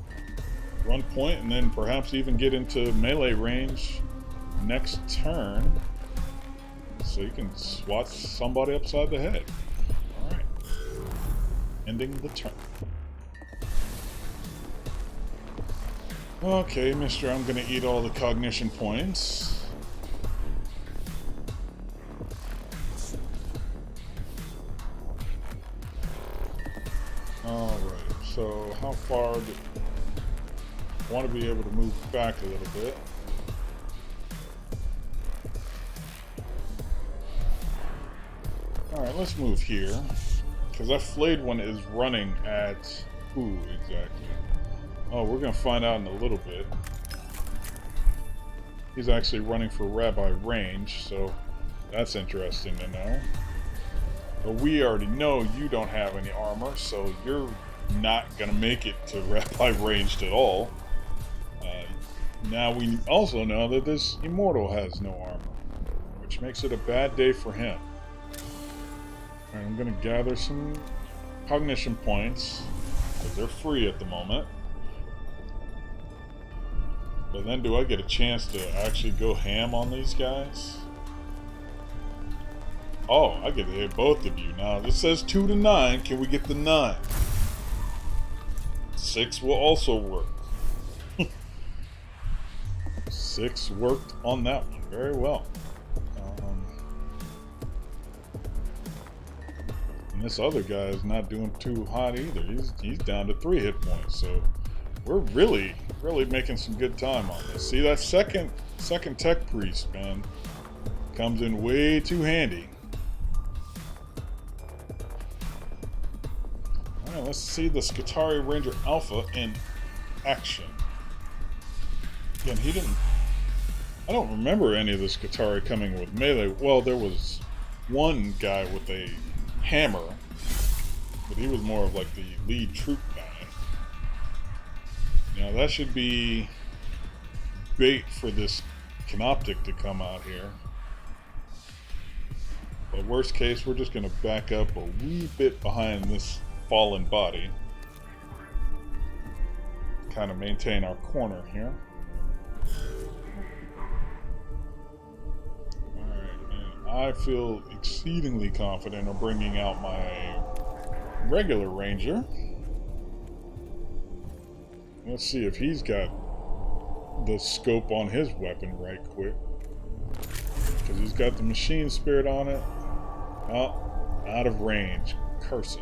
Run point, and then perhaps even get into melee range next turn, so you can swat somebody upside the head. Alright. Ending the turn. Okay, mister, I'm gonna eat all the cognition points. Alright, so how far do I want to be able to move back a little bit? Alright, let's move here. Because that flayed one is running at who exactly? Oh, we're going to find out in a little bit. He's actually running for Rabbi range, so that's interesting to know. But we already know you don't have any armor, so you're not going to make it to Rabbi ranged at all. Now we also know that this Immortal has no armor, which makes it a bad day for him. Alright, I'm going to gather some cognition points, because they're free at the moment. But then do I get a chance to actually go ham on these guys? Oh, I get to hit both of you. Now, this says 2 to 9. Can we get the 9? 6 will also work. 6 worked on that one very well. And this other guy is not doing too hot either. He's down to 3 hit points. So we're really making some good time on this. See, that second tech priest, man, comes in way too handy. Alright, let's see the Skitarii Ranger Alpha in action. Again, I don't remember any of the Skitarii coming with melee. Well, there was one guy with a hammer, but he was more of like the lead troop guy. Now that should be bait for this Canoptic to come out here. But worst case, we're just going to back up a wee bit behind this fallen body. Kind of maintain our corner here. I feel exceedingly confident of bringing out my regular ranger. Let's see if he's got the scope on his weapon right quick. Because he's got the machine spirit on it. Oh, out of range. Curses.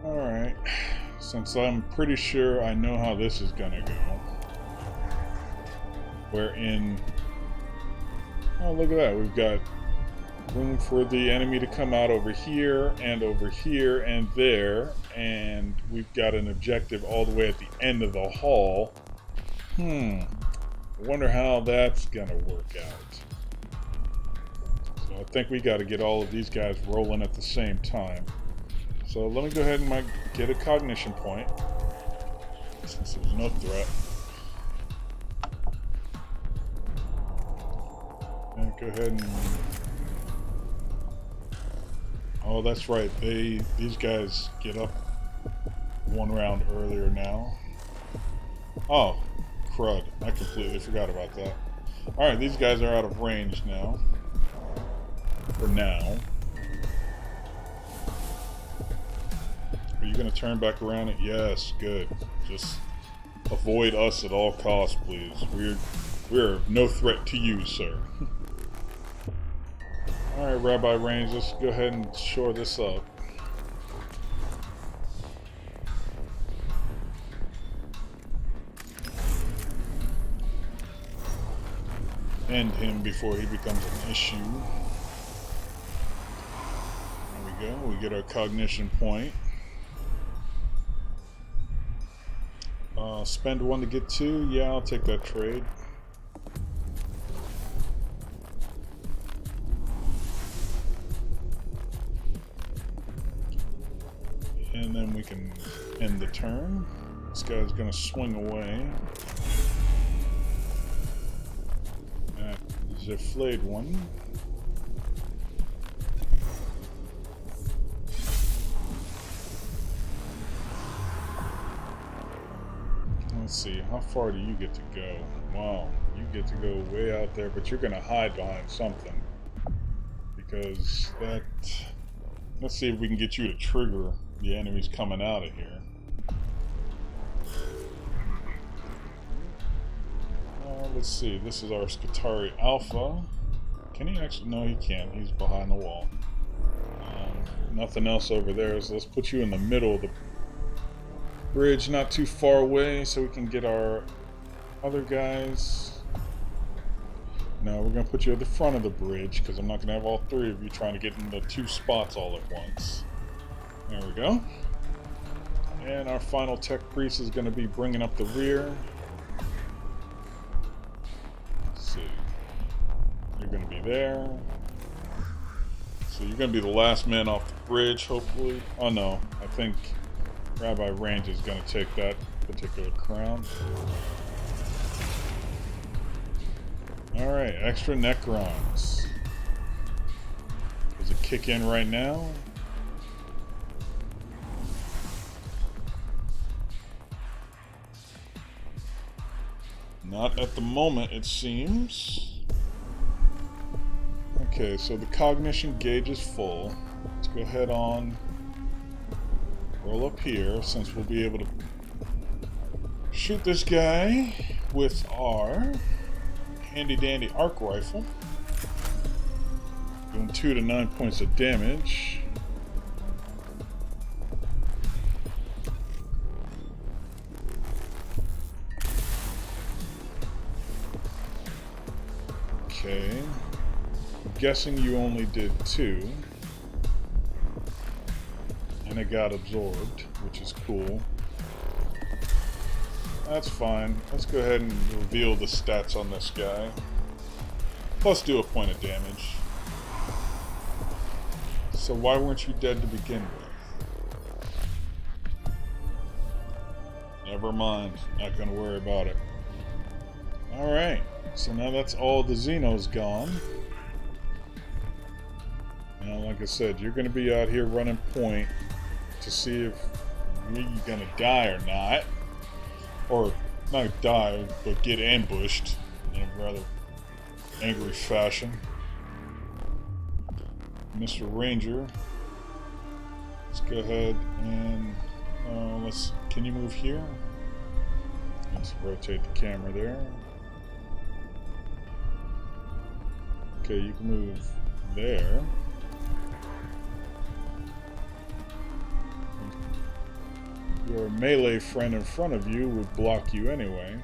Alright. Since I'm pretty sure I know how this is gonna go. We're in... Oh, look at that. We've got room for the enemy to come out over here and there. And we've got an objective all the way at the end of the hall. I wonder how that's gonna work out. So I think we got to get all of these guys rolling at the same time. So let me go ahead and get a cognition point, since there's no threat. And go ahead and... Oh, that's right. These guys get up one round earlier now. Oh, crud. I completely forgot about that. Alright, these guys are out of range now. For now. Are you going to turn back around? Yes, good. Just avoid us at all costs, please. We're no threat to you, sir. Alright, Rabbi Range, let's go ahead and shore this up. End him before he becomes an issue. There we go. We get our cognition point. Spend one to get two. Yeah, I'll take that trade. And then we can end the turn. This guy's going to swing away. The flayed one. Let's see, how far do you get to go? Wow, you get to go way out there, but you're gonna hide behind something. Because that... Let's see if we can get you to trigger the enemies coming out of here. Let's see, this is our Skitarii Alpha. Can he actually? No, he can't. He's behind the wall. Nothing else over there, so let's put you in the middle of the bridge, not too far away, so we can get our other guys. No, we're going to put you at the front of the bridge, because I'm not going to have all three of you trying to get into two spots all at once. There we go. And our final tech priest is going to be bringing up the rear. You're going to be there. So you're going to be the last man off the bridge, hopefully. Oh no, I think Rabbi Range is going to take that particular crown. Alright, extra Necrons. Does it kick in right now? Not at the moment, it seems. Okay, so the cognition gauge is full. Let's go ahead on, roll up here, since we'll be able to shoot this guy with our handy-dandy arc rifle. Doing 2 to 9 points of damage. Okay. I'm guessing you only did 2. And it got absorbed, which is cool. That's fine. Let's go ahead and reveal the stats on this guy. Plus do a point of damage. So why weren't you dead to begin with? Never mind. Not gonna worry about it. Alright. So now that's all the Xenos gone. Now, like I said, you're going to be out here running point to see if you're going to die or not. Or, not die, but get ambushed in a rather angry fashion. Mr. Ranger, let's go ahead and, can you move here? Let's rotate the camera there. Okay, you can move there. Your melee friend in front of you would block you anyway.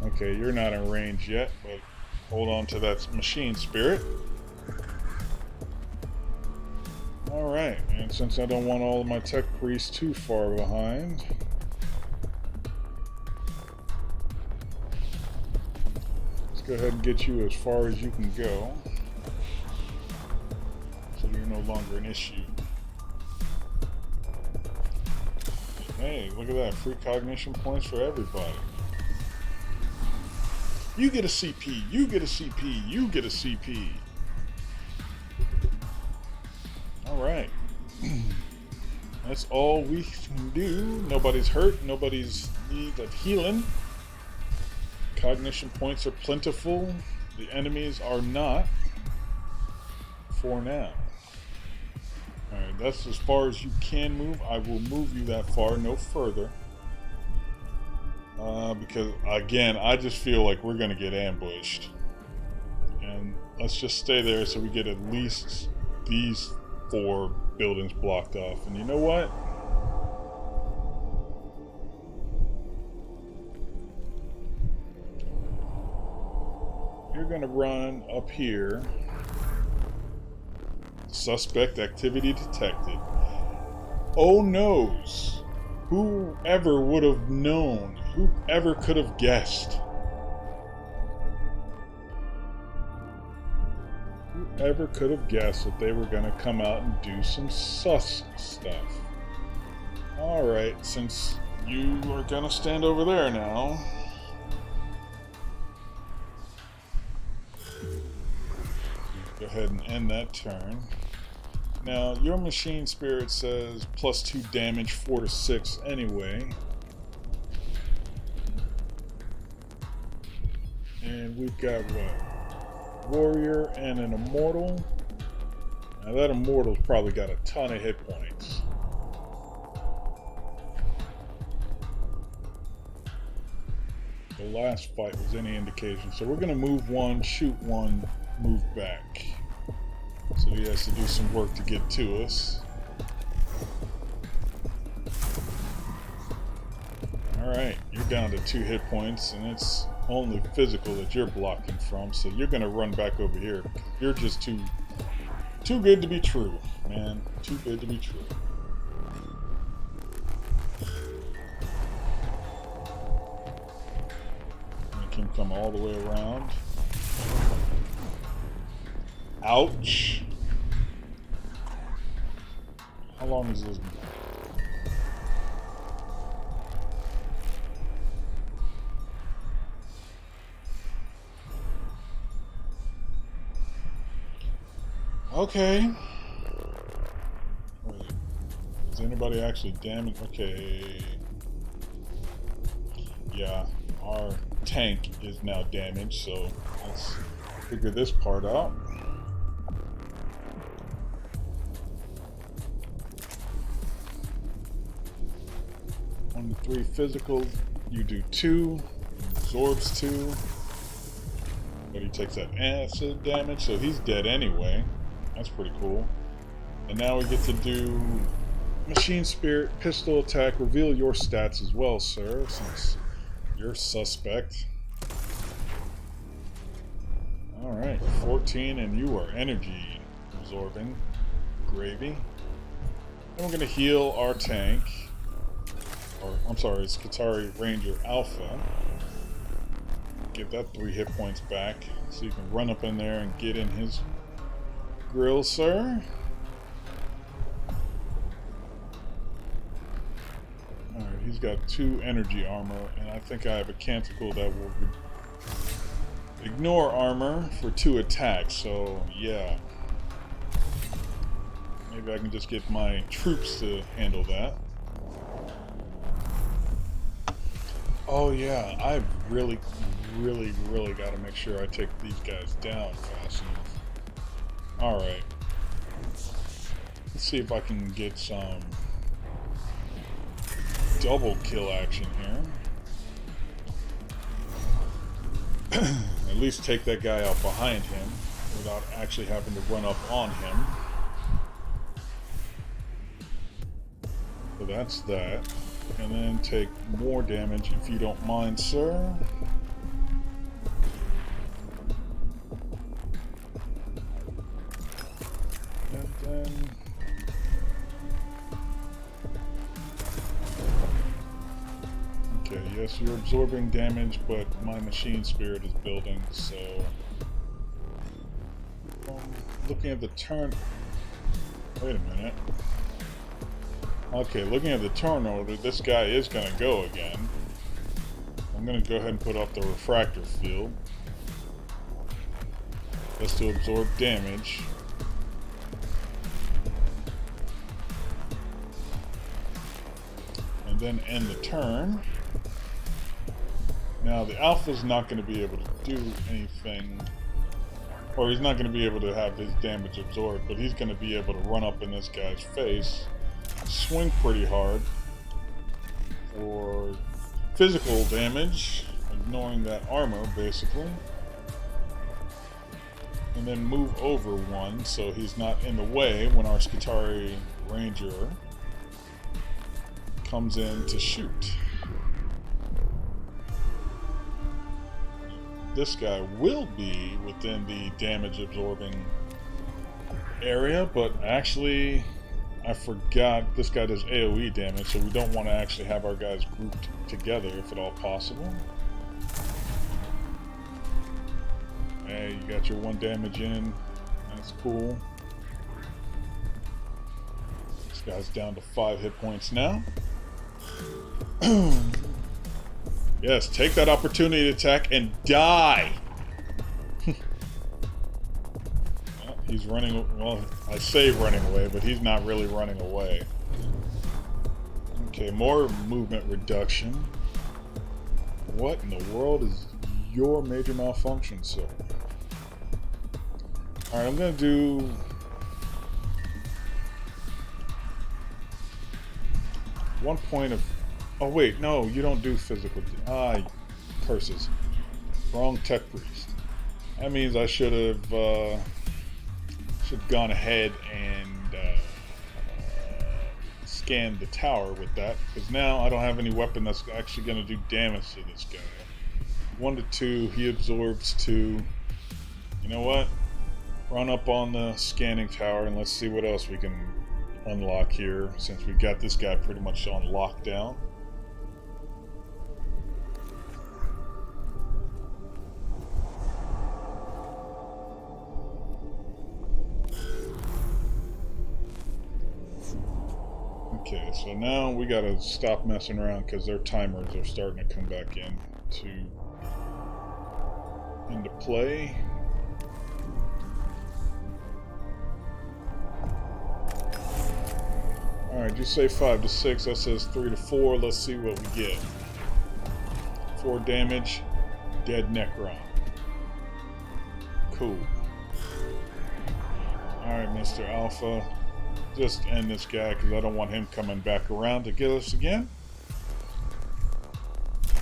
Okay, you're not in range yet, but hold on to that machine spirit. Alright, and since I don't want all of my tech priests too far behind, let's go ahead and get you as far as you can go, so you're no longer an issue. Hey, look at that, free cognition points for everybody. You get a CP, you get a CP, you get a CP. Alright. That's all we can do. Nobody's hurt, nobody's need of healing. Cognition points are plentiful. The enemies are not. For now. Alright, that's as far as you can move. I will move you that far, no further. Because, again, I just feel like we're going to get ambushed. And let's just stay there so we get at least these 4 buildings blocked off. And you know what? You're going to run up here. Suspect activity detected. Oh noes. Whoever would have known? Whoever could have guessed? Whoever could have guessed that they were going to come out and do some sus stuff? Alright, since you are going to stand over there now. Go ahead and end that turn. Now, your machine spirit says +2 damage, 4 to 6 anyway. And we've got what? Warrior and an immortal. Now that immortal's probably got a ton of hit points. The last fight was any indication. So we're going to move one, shoot one, move back. So he has to do some work to get to us. Alright, you're down to 2 hit points, and it's only physical that you're blocking from, so you're going to run back over here. You're just too good to be true, man. Too good to be true. Make him come all the way around. Ouch. How long is this? Okay. Wait. Is anybody actually damaged? Okay. Yeah, our tank is now damaged, so let's figure this part out. 1 to 3 physical, you do 2, absorbs 2, but he takes that acid damage, so he's dead anyway. That's pretty cool. And now we get to do machine spirit, pistol attack, reveal your stats as well, sir, since you're suspect. Alright, 14, and you are energy absorbing. Gravy. Then we're going to heal our tank. Or, I'm sorry, Skitarii Ranger Alpha. Give that 3 hit points back. So you can run up in there and get in his grill, sir. Alright, he's got 2 energy armor, and I think I have a canticle that will ignore armor for 2 attacks, so yeah. Maybe I can just get my troops to handle that. Oh yeah, I've really got to make sure I take these guys down fast enough. Alright. Let's see if I can get some double kill action here. At least take that guy out behind him without actually having to run up on him. So that's that. And then take more damage if you don't mind, sir. And then... okay, yes, you're absorbing damage, but my machine spirit is building, so... looking at the turn... wait a minute. Okay, looking at the turn order, this guy is going to go again. I'm going to go ahead and put up the refractor field. Just to absorb damage. And then end the turn. Now, the Alpha's not going to be able to do anything, or he's not going to be able to have his damage absorbed, but he's going to be able to run up in this guy's face, swing pretty hard for physical damage, ignoring that armor, basically. And then move over one, so he's not in the way when our Skitarii Ranger comes in to shoot. This guy will be within the damage absorbing area, but actually I forgot this guy does AoE damage, so we don't want to actually have our guys grouped together if at all possible. Hey, you got your 1 damage in. That's cool. This guy's down to 5 hit points now. Yes, take that opportunity to attack and die! Well, he's running... well, I say running away, but he's not really running away. Okay, more movement reduction. What in the world is your major malfunction, sir? Alright, I'm gonna do... 1 point of... oh wait, no, you don't do physical... curses. Wrong tech priest. That means I should have gone ahead and scanned the tower with that, because now I don't have any weapon that's actually going to do damage to this guy. 1 to 2, he absorbs 2. You know what? Run up on the scanning tower and let's see what else we can unlock here, since we've got this guy pretty much on lockdown. Okay, so now we gotta stop messing around because their timers are starting to come back into play. Alright, you say 5 to 6, that says 3 to 4. Let's see what we get. 4 damage, dead Necron. Cool. Alright, Mr. Alpha. Just end this guy because I don't want him coming back around to get us again.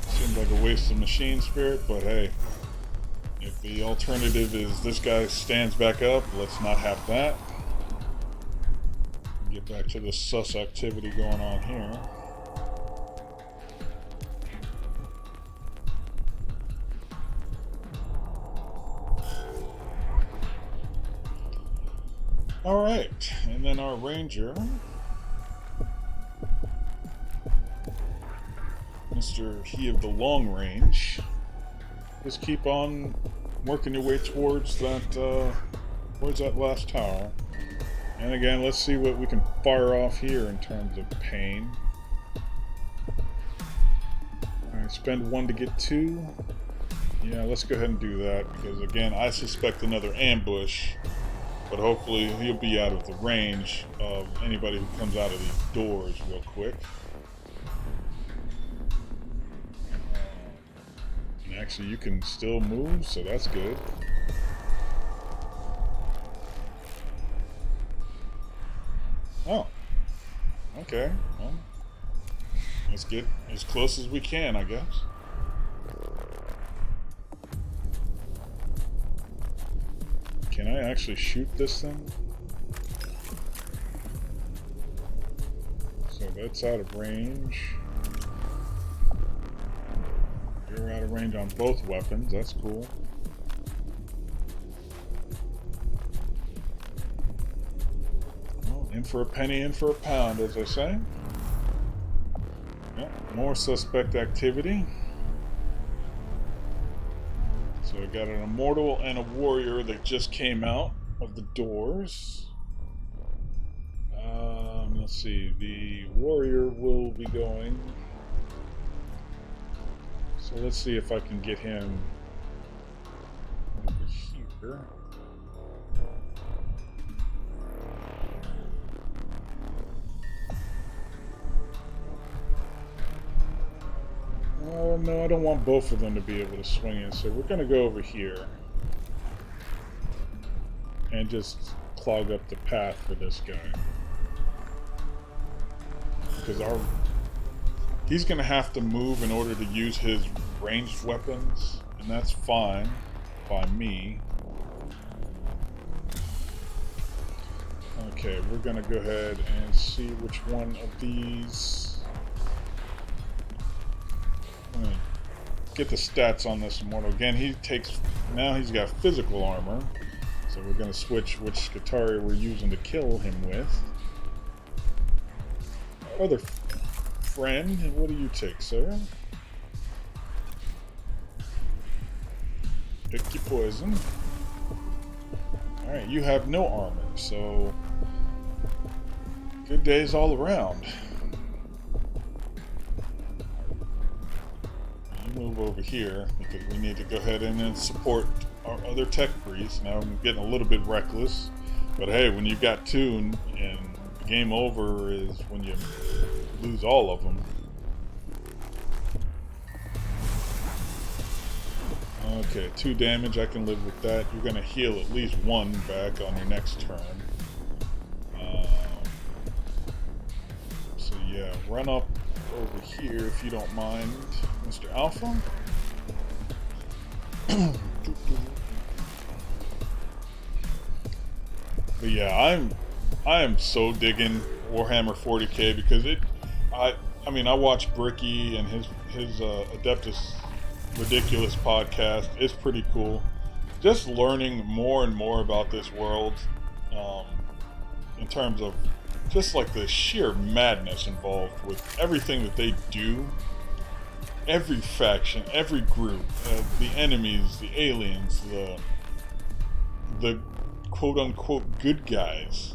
Seems like a waste of machine spirit, but hey. If the alternative is this guy stands back up, let's not have that. Get back to the sus activity going on here. Alright, and then our ranger, Mr. He of the Long Range, just keep on working your way towards that, where's that last tower? And again, let's see what we can fire off here in terms of pain. Alright, spend 1 to get 2. Yeah, let's go ahead and do that, because again, I suspect another ambush, but hopefully he'll be out of the range of anybody who comes out of these doors real quick. And actually, you can still move, so that's good. Oh, okay. Well, let's get as close as we can, I guess. Can I actually shoot this thing? So that's out of range. You're out of range on both weapons. That's cool. Well, in for a penny, in for a pound, as I say. Yep, more suspect activity. So I got an immortal and a warrior that just came out of the doors. Let's see, the warrior will be going. So let's see if I can get him over here. Oh no, I don't want both of them to be able to swing in, so we're gonna go over here and just clog up the path for this guy. Because he's gonna have to move in order to use his ranged weapons, and that's fine by me. Okay, we're gonna go ahead and see which one of these. I'm gonna get the stats on this immortal. Again, now he's got physical armor, so we're gonna switch which Skitarii we're using to kill him with. Other friend, what do you take, sir? Pick your poison. Alright, you have no armor, so good days all around. You move over here because we need to go ahead and support our other tech priest. Now I'm getting a little bit reckless, but hey, when you've got two and game over is when you lose all of them. Okay, 2 damage, I can live with that. You're going to heal at least 1 back on your next turn. So yeah, run up over here if you don't mind, Mr. Alpha. But yeah, I am so digging Warhammer 40k because I mean I watch Bricky and his Adeptus Ridiculous podcast. It's pretty cool. Just learning more and more about this world, in terms of just like the sheer madness involved with everything that they do. Every faction, every group, the enemies, the aliens, the quote-unquote good guys.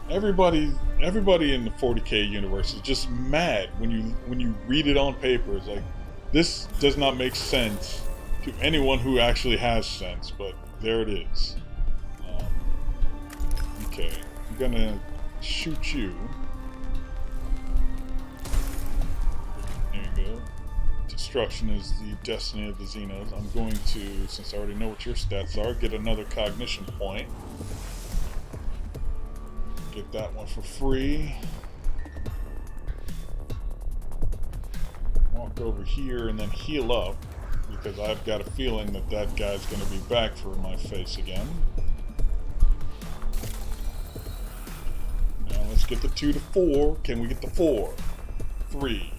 Everybody in the 40k universe is just mad when you read it on paper. It's like, this does not make sense to anyone who actually has sense, but there it is. Okay, I'm gonna shoot you. There you go. Destruction is the destiny of the Xenos. I'm going to, since I already know what your stats are, get another cognition point. Get that one for free. Walk over here and then heal up, because I've got a feeling that that guy's going to be back for my face again. Now let's get the 2 to 4. Can we get the 4? 3.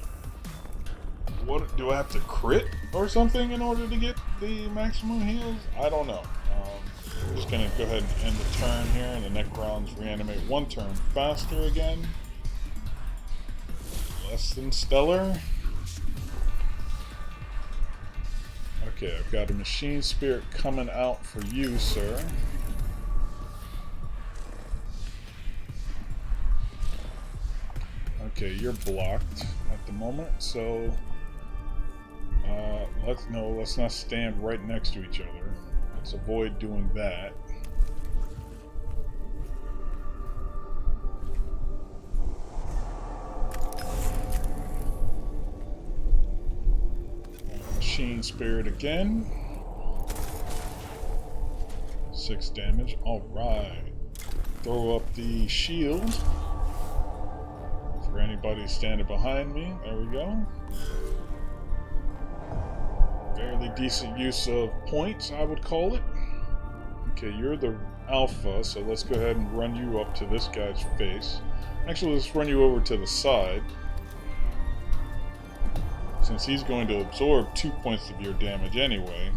What, do I have to crit or something in order to get the maximum heals? I don't know. I'm just going to go ahead and end the turn here, and the Necrons reanimate 1 turn faster again. Less than stellar. Okay, I've got a machine spirit coming out for you, sir. Okay, you're blocked at the moment, so let's not stand right next to each other. Let's avoid doing that. Machine spirit again. 6 damage. Alright. Throw up the shield for anybody standing behind me. There we go. Fairly decent use of points, I would call it. Okay, you're the alpha, so let's go ahead and run you up to this guy's face. Actually, let's run you over to the side, since he's going to absorb 2 points of your damage anyway.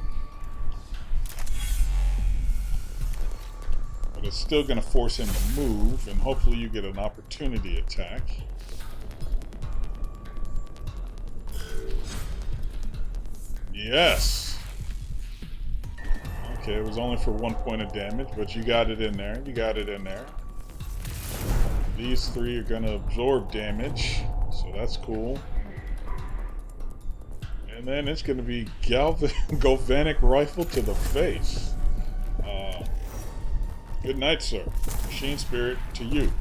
But it's still going to force him to move, and hopefully you get an opportunity attack. Yes! Okay, it was only for 1 point of damage, but you got it in there. You got it in there. These three are going to absorb damage, so that's cool. And then it's going to be Galvanic Rifle to the face. Good night, sir. Machine Spirit to you.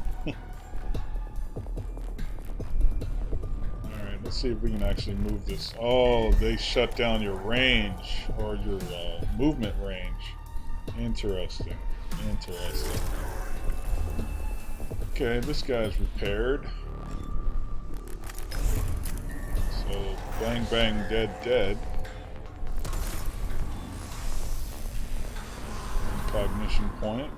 Alright, let's see if we can actually move this. Oh, they shut down your range, or your movement range. Interesting. Interesting. Okay, this guy's repaired. So, bang, bang, dead, dead. Cognition point.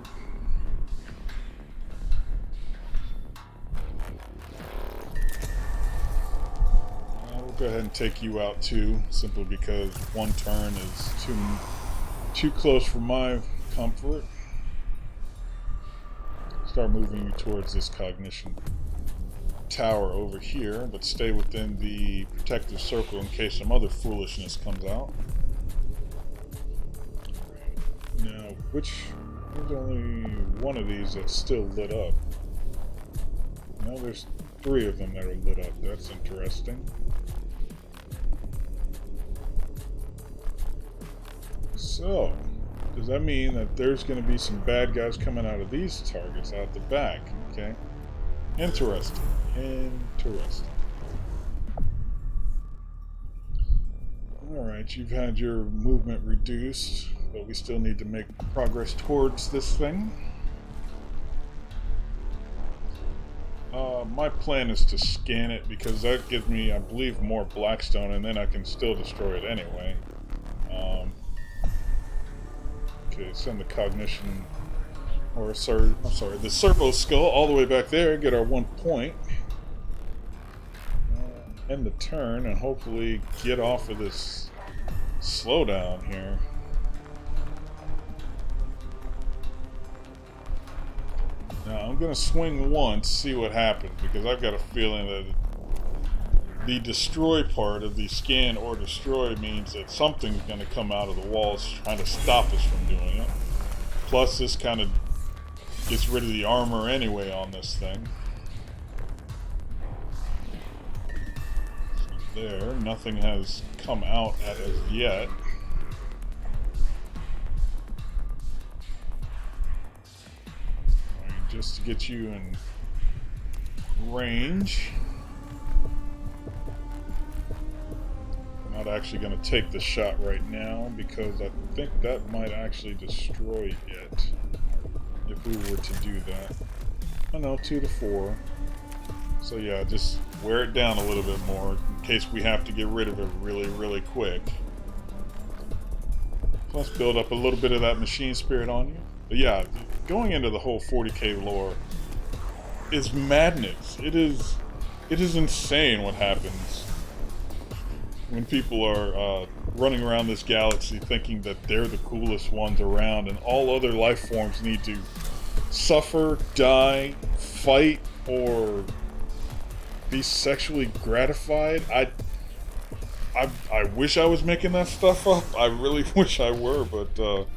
We'll go ahead and take you out too, simply because one turn is too close for my comfort. Start moving you towards this cognition tower over here, but stay within the protective circle in case some other foolishness comes out. Now, there's only one of these that's still lit up. Now there's 3 of them that are lit up. That's interesting. So, does that mean that there's going to be some bad guys coming out of these targets out the back? Okay. Interesting. Interesting. Alright, you've had your movement reduced, but we still need to make progress towards this thing. My plan is to scan it because that gives me, I believe, more Blackstone, and then I can still destroy it anyway. Okay, send the cognition, or sorry, I'm sorry, the servo skull all the way back there. Get our 1 point. End the turn and hopefully get off of this slowdown here. Now I'm gonna swing once, see what happens, because I've got a feeling that the destroy part of the scan or destroy means that something's gonna come out of the walls trying to stop us from doing it. Plus this kind of gets rid of the armor anyway on this thing. So there, nothing has come out as yet. Just to get you in range. I'm not actually going to take the shot right now because I think that might actually destroy it if we were to do that. Oh no, 2 to 4. So yeah, just wear it down a little bit more in case we have to get rid of it really, really quick. Plus build up a little bit of that machine spirit on you. But yeah, going into the whole 40k lore is madness. It is insane what happens when people are running around this galaxy thinking that they're the coolest ones around, and all other life forms need to suffer, die, fight, or be sexually gratified. I wish I was making that stuff up. I really wish I were, but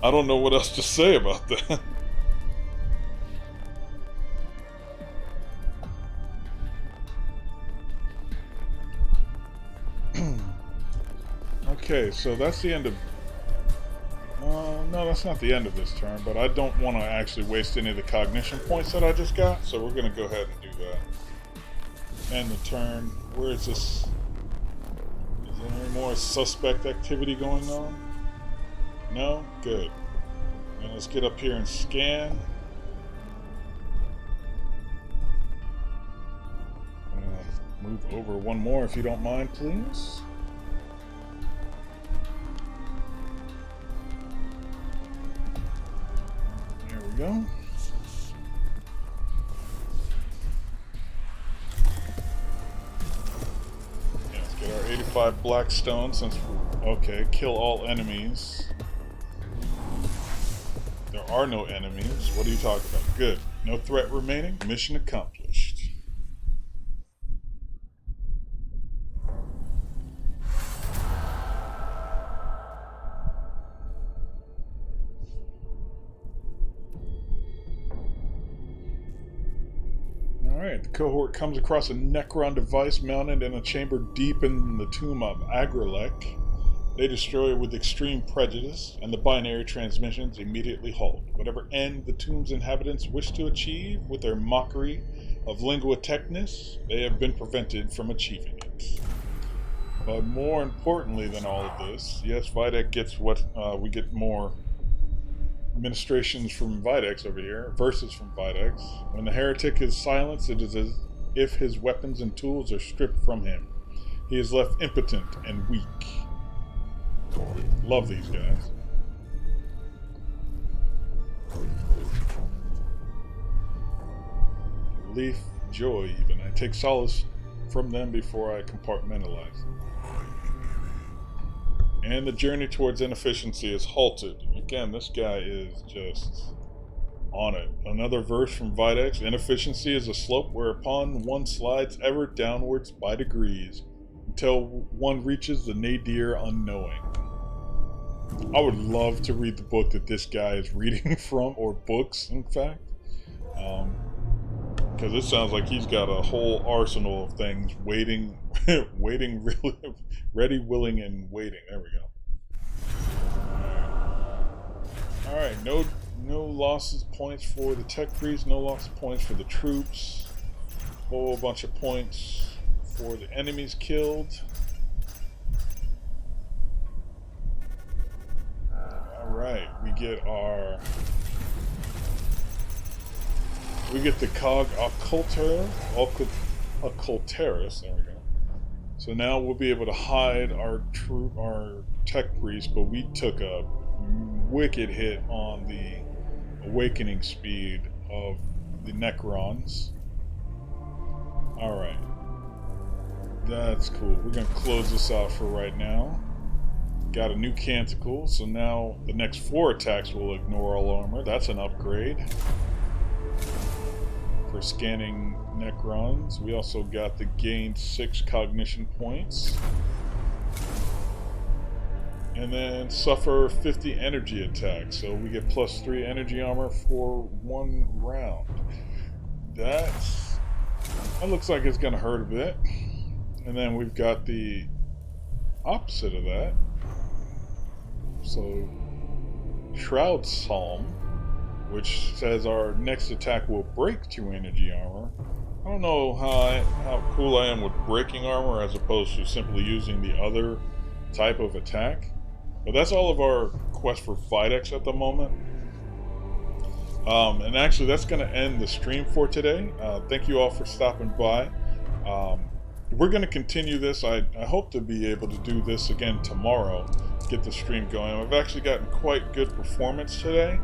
I don't know what else to say about that. Okay, so that's the end of... no, that's not the end of this turn, but I don't want to actually waste any of the cognition points that I just got, so we're going to go ahead and do that. End the turn. Where is this? Is there any more suspect activity going on? No? Good. And let's get up here and scan. Move over one more if you don't mind, please. we go. Yeah, let's get our 85 black stone since we're... Okay, kill all enemies. There are no enemies. What are you talking about? Good. No threat remaining. Mission accomplished. Alright, the cohort comes across a Necron device mounted in a chamber deep in the tomb of Agrilek. They destroy it with extreme prejudice, and the binary transmissions immediately halt. Whatever end the tomb's inhabitants wish to achieve with their mockery of lingua technis, they have been prevented from achieving it. But more importantly than all of this, yes, Videk gets what we get more ministrations from Videx over here, verses from Videx. When the heretic is silenced, it is as if his weapons and tools are stripped from him. He is left impotent and weak. Love these guys. Relief, joy even. I take solace from them before I compartmentalize. And the journey towards inefficiency is halted. Again, this guy is just on it. Another verse from Videx. Inefficiency is a slope whereupon one slides ever downwards by degrees until one reaches the nadir unknowing. I would love to read the book that this guy is reading from, or books, in fact. Because it sounds like he's got a whole arsenal of things waiting, really, ready, willing, and waiting. There we go. Alright, no losses points for the tech priest, no loss of points for the troops. Whole bunch of points for the enemies killed. Alright, we get the cog occultaris, there we go. So now we'll be able to hide our tech priest, but we took a wicked hit on the awakening speed of the Necrons. Alright. That's cool. We're going to close this out for right now. Got a new canticle, so now the next 4 attacks will ignore all armor. That's an upgrade for scanning Necrons. We also got the gain 6 cognition points. And then suffer 50 energy attacks, so we get +3 energy armor for 1 round. That looks like it's going to hurt a bit. And then we've got the opposite of that. So, Shroud Psalm, which says our next attack will break 2 energy armor. I don't know how cool I am with breaking armor as opposed to simply using the other type of attack. But that's all of our quest for Videx at the moment. And actually, that's going to end the stream for today. Thank you all for stopping by. We're going to continue this. I hope to be able to do this again tomorrow. Get the stream going. I've actually gotten quite good performance today,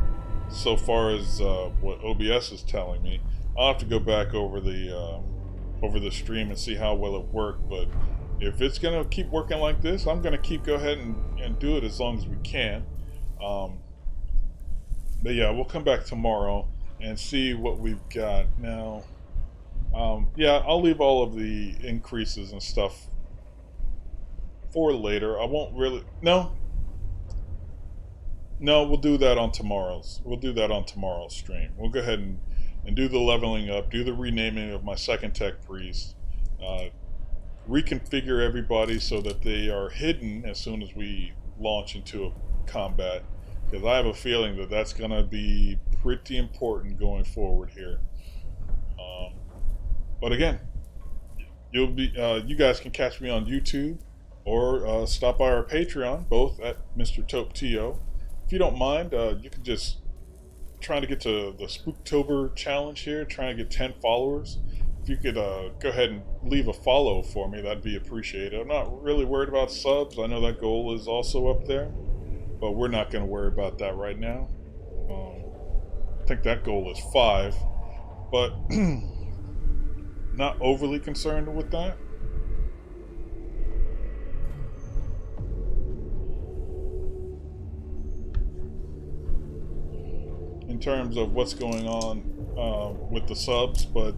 so far as what OBS is telling me. I'll have to go back over the stream and see how well it worked. But if it's gonna keep working like this, I'm gonna go ahead and do it as long as we can. But yeah, we'll come back tomorrow and see what we've got now. Yeah, I'll leave all of the increases and stuff for later. I won't really... No, we'll do that on tomorrow's. Stream. We'll go ahead and do the leveling up, do the renaming of my second tech priest, reconfigure everybody so that they are hidden as soon as we launch into a combat, because I have a feeling that that's going to be pretty important going forward here. But again, you guys can catch me on YouTube or stop by our Patreon, both at MrTaupeTO. If you don't mind, you can just trying to get to the Spooktober challenge here, trying to get 10 followers. If you could go ahead and leave a follow for me, that'd be appreciated. I'm not really worried about subs. I know that goal is also up there, but we're not going to worry about that right now. I think that goal is 5, but not overly concerned with that. In terms of what's going on with the subs, but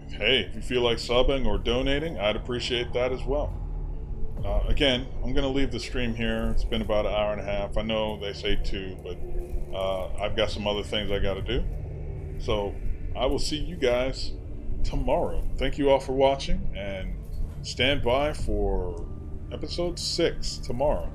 hey, if you feel like subbing or donating, I'd appreciate that as well. Again, I'm going to leave the stream here. It's been about an hour and a half. I know they say 2, but I've got some other things I got to do. So I will see you guys tomorrow. Thank you all for watching, and stand by for episode 6 tomorrow.